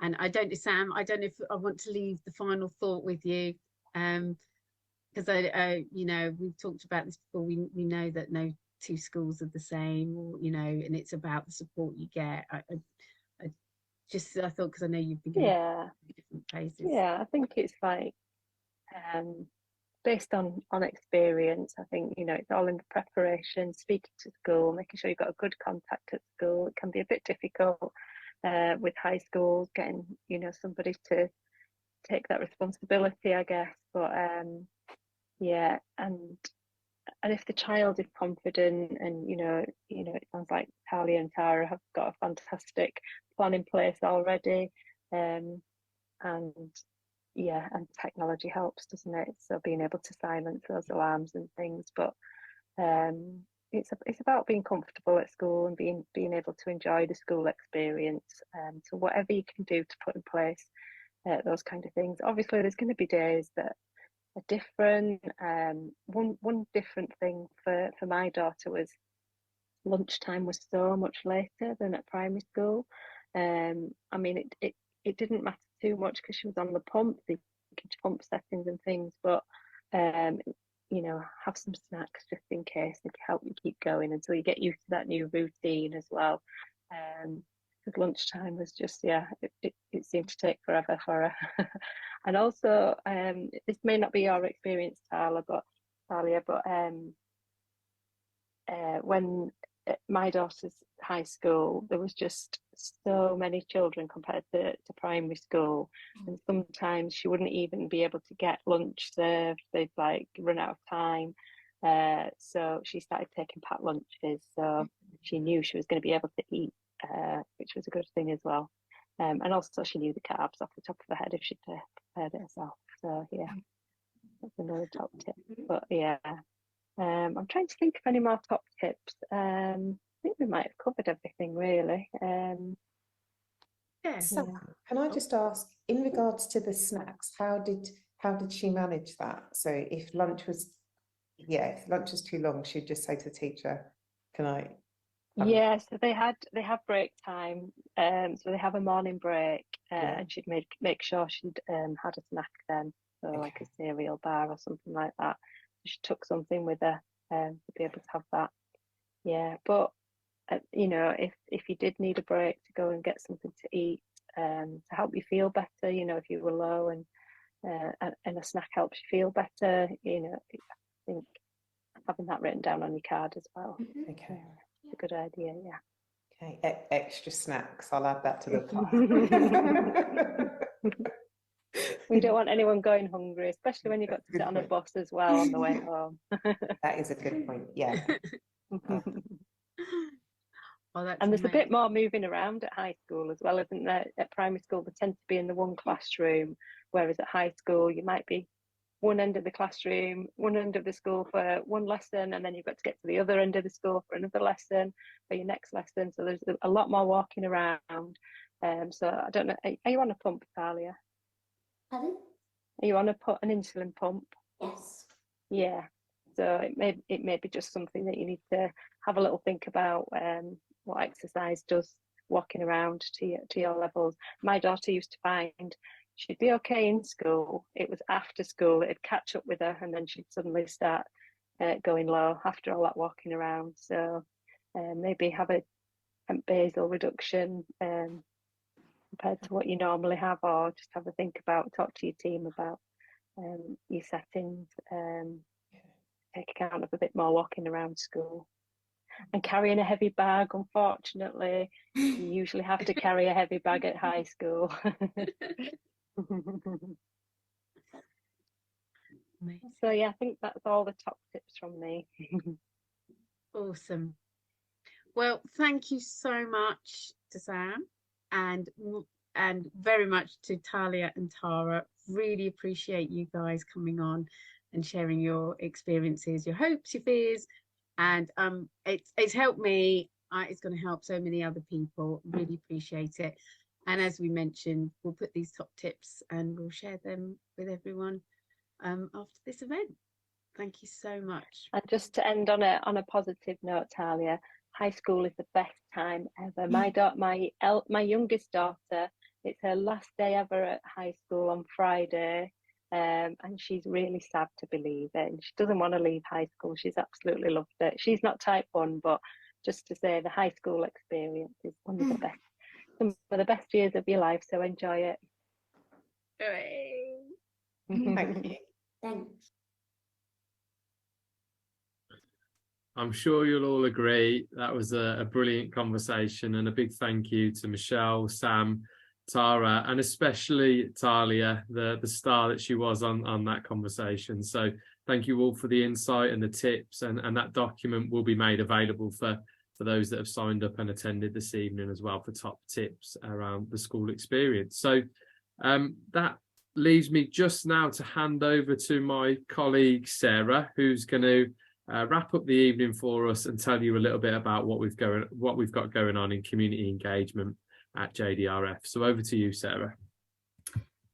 And I don't know, Sam, I don't know if I want to leave the final thought with you, because you know, we've talked about this before. We know that no two schools are the same, or you know, and it's about the support you get. I thought, because I know you've been going to different places. Yeah, I think it's like based on experience. I think, you know, it's all in the preparation, speaking to school, making sure you've got a good contact at school. It can be a bit difficult with high schools, getting, you know, somebody to take that responsibility, I guess. But yeah, and if the child is confident, and you know, it sounds like Talia and Tara have got a fantastic plan in place already, and yeah, and technology helps, doesn't it? So being able to silence those alarms and things, but it's about being comfortable at school and being able to enjoy the school experience. So whatever you can do to put in place those kind of things. Obviously, there's going to be days that are different. One different thing for my daughter was lunchtime was so much later than at primary school. I mean, it didn't matter too much because she was on the pump, the pump settings and things, but you know, have some snacks just in case, they can help you keep going until you get used to that new routine as well. Because lunchtime was just, yeah, it seemed to take forever for her. And also, this may not be your experience, Talia, but when at my daughter's high school, there was just so many children compared to primary school, and sometimes she wouldn't even be able to get lunch served. They'd like run out of time, so she started taking packed lunches, so she knew she was going to be able to eat, which was a good thing as well. And also she knew the carbs off the top of her head if she'd prepared it herself. So yeah, that's another top tip. But yeah, I'm trying to think of any more top tips. I think we might have covered everything really. So can I just ask, in regards to the snacks, how did she manage that? So if lunch was too long, she'd just say to the teacher, "Can I?" Yeah, so they have break time. So they have a morning break, and she'd make sure she'd had a snack then, so like a cereal bar or something like that. She took something with her to be able to have that. Yeah, but you know, if you did need a break to go and get something to eat, to help you feel better, you know, if you were low, and a snack helps you feel better, you know, I think having that written down on your card as well. Okay, it's a good idea. Yeah. Okay, extra snacks. I'll add that to the pile. We don't want anyone going hungry, especially when you've got to sit on a bus as well on the way home. That is a good point. Yeah. And there's a bit more moving around at high school as well, isn't there? At primary school, they tend to be in the one classroom, whereas at high school, you might be one end of the classroom, one end of the school for one lesson, and then you've got to get to the other end of the school for another lesson for your next lesson. So there's a lot more walking around. So I don't know, are you on a pump, Talia? Pardon? Are you on an insulin pump? Yes. Yeah. So it may be just something that you need to have a little think about. What exercise does walking around to your levels. My daughter used to find she'd be okay in school. It was after school it'd catch up with her, and then she'd suddenly start going low after all that walking around. So maybe have a basal reduction compared to what you normally have, or just have a think about, talk to your team about your settings, take account of a bit more walking around school. And carrying a heavy bag, unfortunately, you usually have to carry a heavy bag at high school. So yeah, I think that's all the top tips from me. Awesome. Well, thank you so much to Sam, and very much to Talia and Tara. Really appreciate you guys coming on and sharing your experiences, your hopes, your fears. And it's helped me. It's going to help so many other people. Really appreciate it. And as we mentioned, we'll put these top tips and we'll share them with everyone after this event. Thank you so much. And just to end on a positive note, Talia, high school is the best time ever. My youngest daughter It's her last day ever at high school on Friday, and she's really sad to be leaving. She doesn't want to leave high school. She's absolutely loved it. She's not type 1, but just to say the high school experience is one of the best, some of the best years of your life, so enjoy it. Thank you. Thanks. I'm sure you'll all agree that was a brilliant conversation, and a big thank you to Michelle, Sam, Tara, and especially Talia, the star that she was on that conversation. So thank you all for the insight and the tips, and that document will be made available for those that have signed up and attended this evening as well, for top tips around the school experience. So that leaves me just now to hand over to my colleague Sarah, who's going to wrap up the evening for us and tell you a little bit about what we've got going on in community engagement at JDRF. So over to you, Sarah.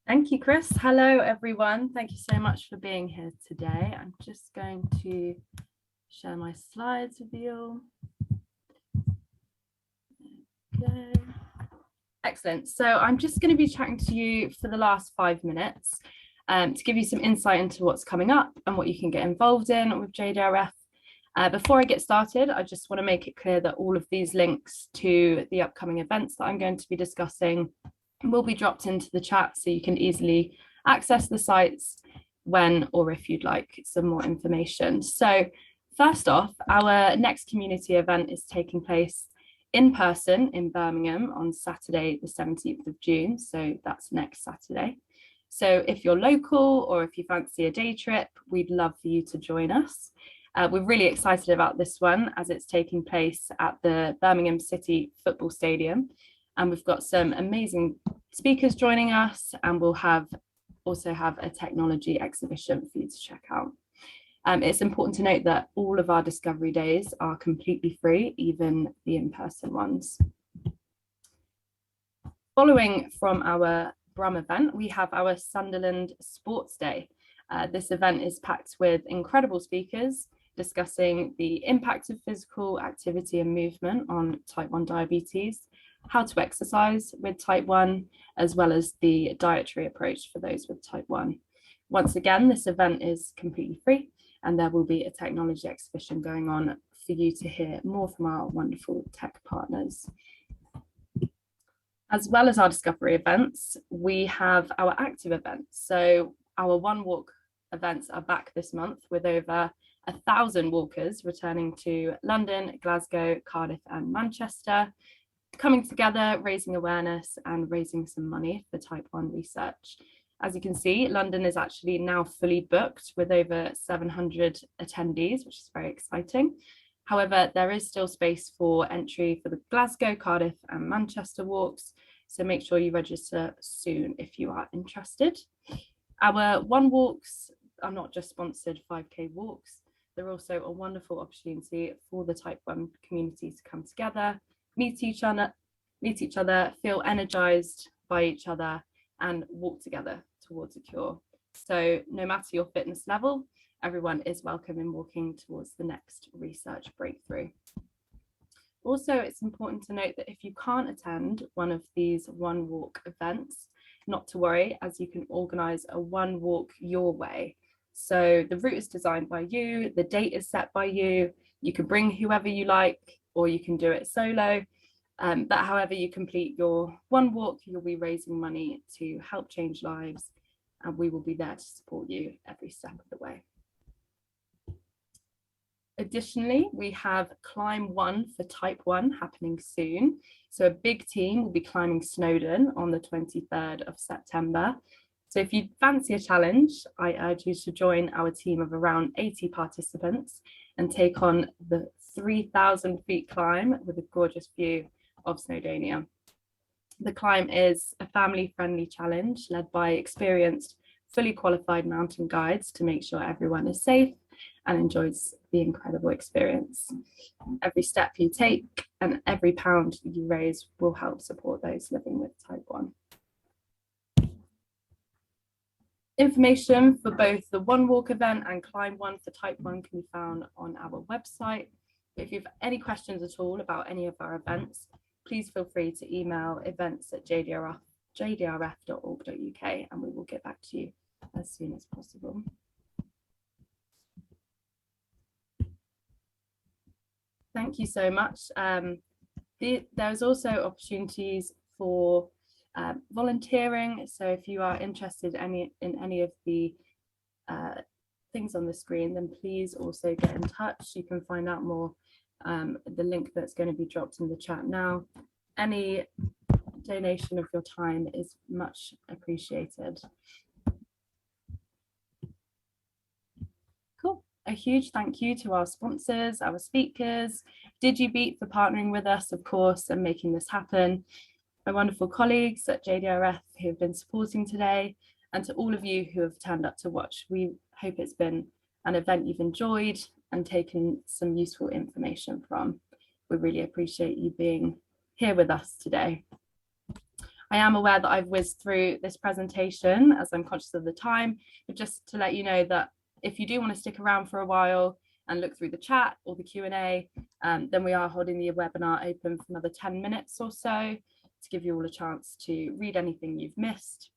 Thank you, Chris. Hello, everyone. Thank you so much for being here today. I'm just going to share my slides with you. Okay. Excellent. So I'm just going to be chatting to you for the last 5 minutes to give you some insight into what's coming up and what you can get involved in with JDRF. Before I get started, I just want to make it clear that all of these links to the upcoming events that I'm going to be discussing will be dropped into the chat, so you can easily access the sites when or if you'd like some more information. So first off, our next community event is taking place in person in Birmingham on Saturday, the 17th of June. So that's next Saturday. So if you're local or if you fancy a day trip, we'd love for you to join us. We're really excited about this one as it's taking place at the Birmingham City Football Stadium. And we've got some amazing speakers joining us, and we'll also have a technology exhibition for you to check out. It's important to note that all of our discovery days are completely free, even the in-person ones. Following from our Brum event, we have our Sunderland Sports Day. This event is packed with incredible speakers discussing the impact of physical activity and movement on type 1 diabetes, how to exercise with type 1, as well as the dietary approach for those with type 1. Once again, this event is completely free, and there will be a technology exhibition going on for you to hear more from our wonderful tech partners. As well as our discovery events, we have our active events. So our One Walk events are back this month with over 1,000 walkers returning to London, Glasgow, Cardiff and Manchester, coming together, raising awareness and raising some money for type 1 research. As you can see, London is actually now fully booked with over 700 attendees, which is very exciting. However, there is still space for entry for the Glasgow, Cardiff and Manchester walks, so make sure you register soon if you are interested. Our One Walks are not just sponsored 5K walks, they're also a wonderful opportunity for the type 1 community to come together, meet each other, feel energized by each other and walk together towards a cure. So no matter your fitness level, everyone is welcome in walking towards the next research breakthrough. Also, it's important to note that if you can't attend one of these One Walk events, not to worry, as you can organise a One Walk your way. So the route is designed by you, the date is set by you, you can bring whoever you like, or you can do it solo. But however you complete your One Walk, you'll be raising money to help change lives, and we will be there to support you every step of the way. Additionally, we have Climb 1 for type 1 happening soon. So a big team will be climbing Snowdon on the 23rd of September. So if you fancy a challenge, I urge you to join our team of around 80 participants and take on the 3,000 feet climb with a gorgeous view of Snowdonia. The climb is a family-friendly challenge led by experienced, fully qualified mountain guides to make sure everyone is safe and enjoys the incredible experience. Every step you take and every pound you raise will help support those living with type 1. Information for both the One Walk event and Climb 1 for type 1 can be found on our website. If you have any questions at all about any of our events, please feel free to email events@jdrf.org.uk. jdrf.org.uk, and we will get back to you as soon as possible. Thank you so much. There's also opportunities for volunteering. So if you are interested in any of the things on the screen, then please also get in touch. You can find out more, the link that's going to be dropped in the chat now. Any donation of your time is much appreciated. Cool. A huge thank you to our sponsors, our speakers, DigiBete for partnering with us, of course, and making this happen. My wonderful colleagues at JDRF who have been supporting today, and to all of you who have turned up to watch. We hope it's been an event you've enjoyed and taken some useful information from. We really appreciate you being here with us today. I am aware that I've whizzed through this presentation as I'm conscious of the time, but just to let you know that if you do want to stick around for a while and look through the chat or the Q&A, then we are holding the webinar open for another 10 minutes or so to give you all a chance to read anything you've missed.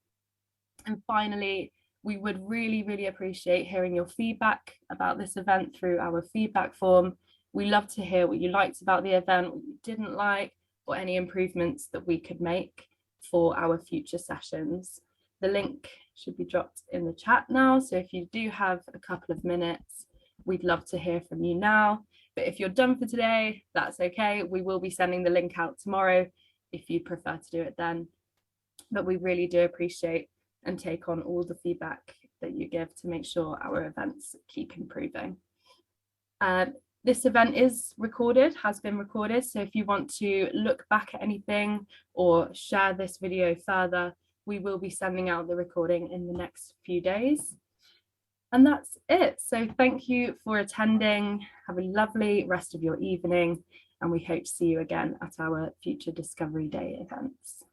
And finally, we would really appreciate hearing your feedback about this event through our feedback form. We love to hear what you liked about the event, what you didn't like, or any improvements that we could make for our future sessions. The link should be dropped in the chat now, so if you do have a couple of minutes, we'd love to hear from you now. But if you're done for today, that's okay. We will be sending the link out tomorrow if you prefer to do it then. But we really do appreciate and take on all the feedback that you give to make sure our events keep improving. This event is recorded, has been recorded, so if you want to look back at anything or share this video further, we will be sending out the recording in the next few days. And that's it. So thank you for attending. Have a lovely rest of your evening, and we hope to see you again at our future Discovery Day events.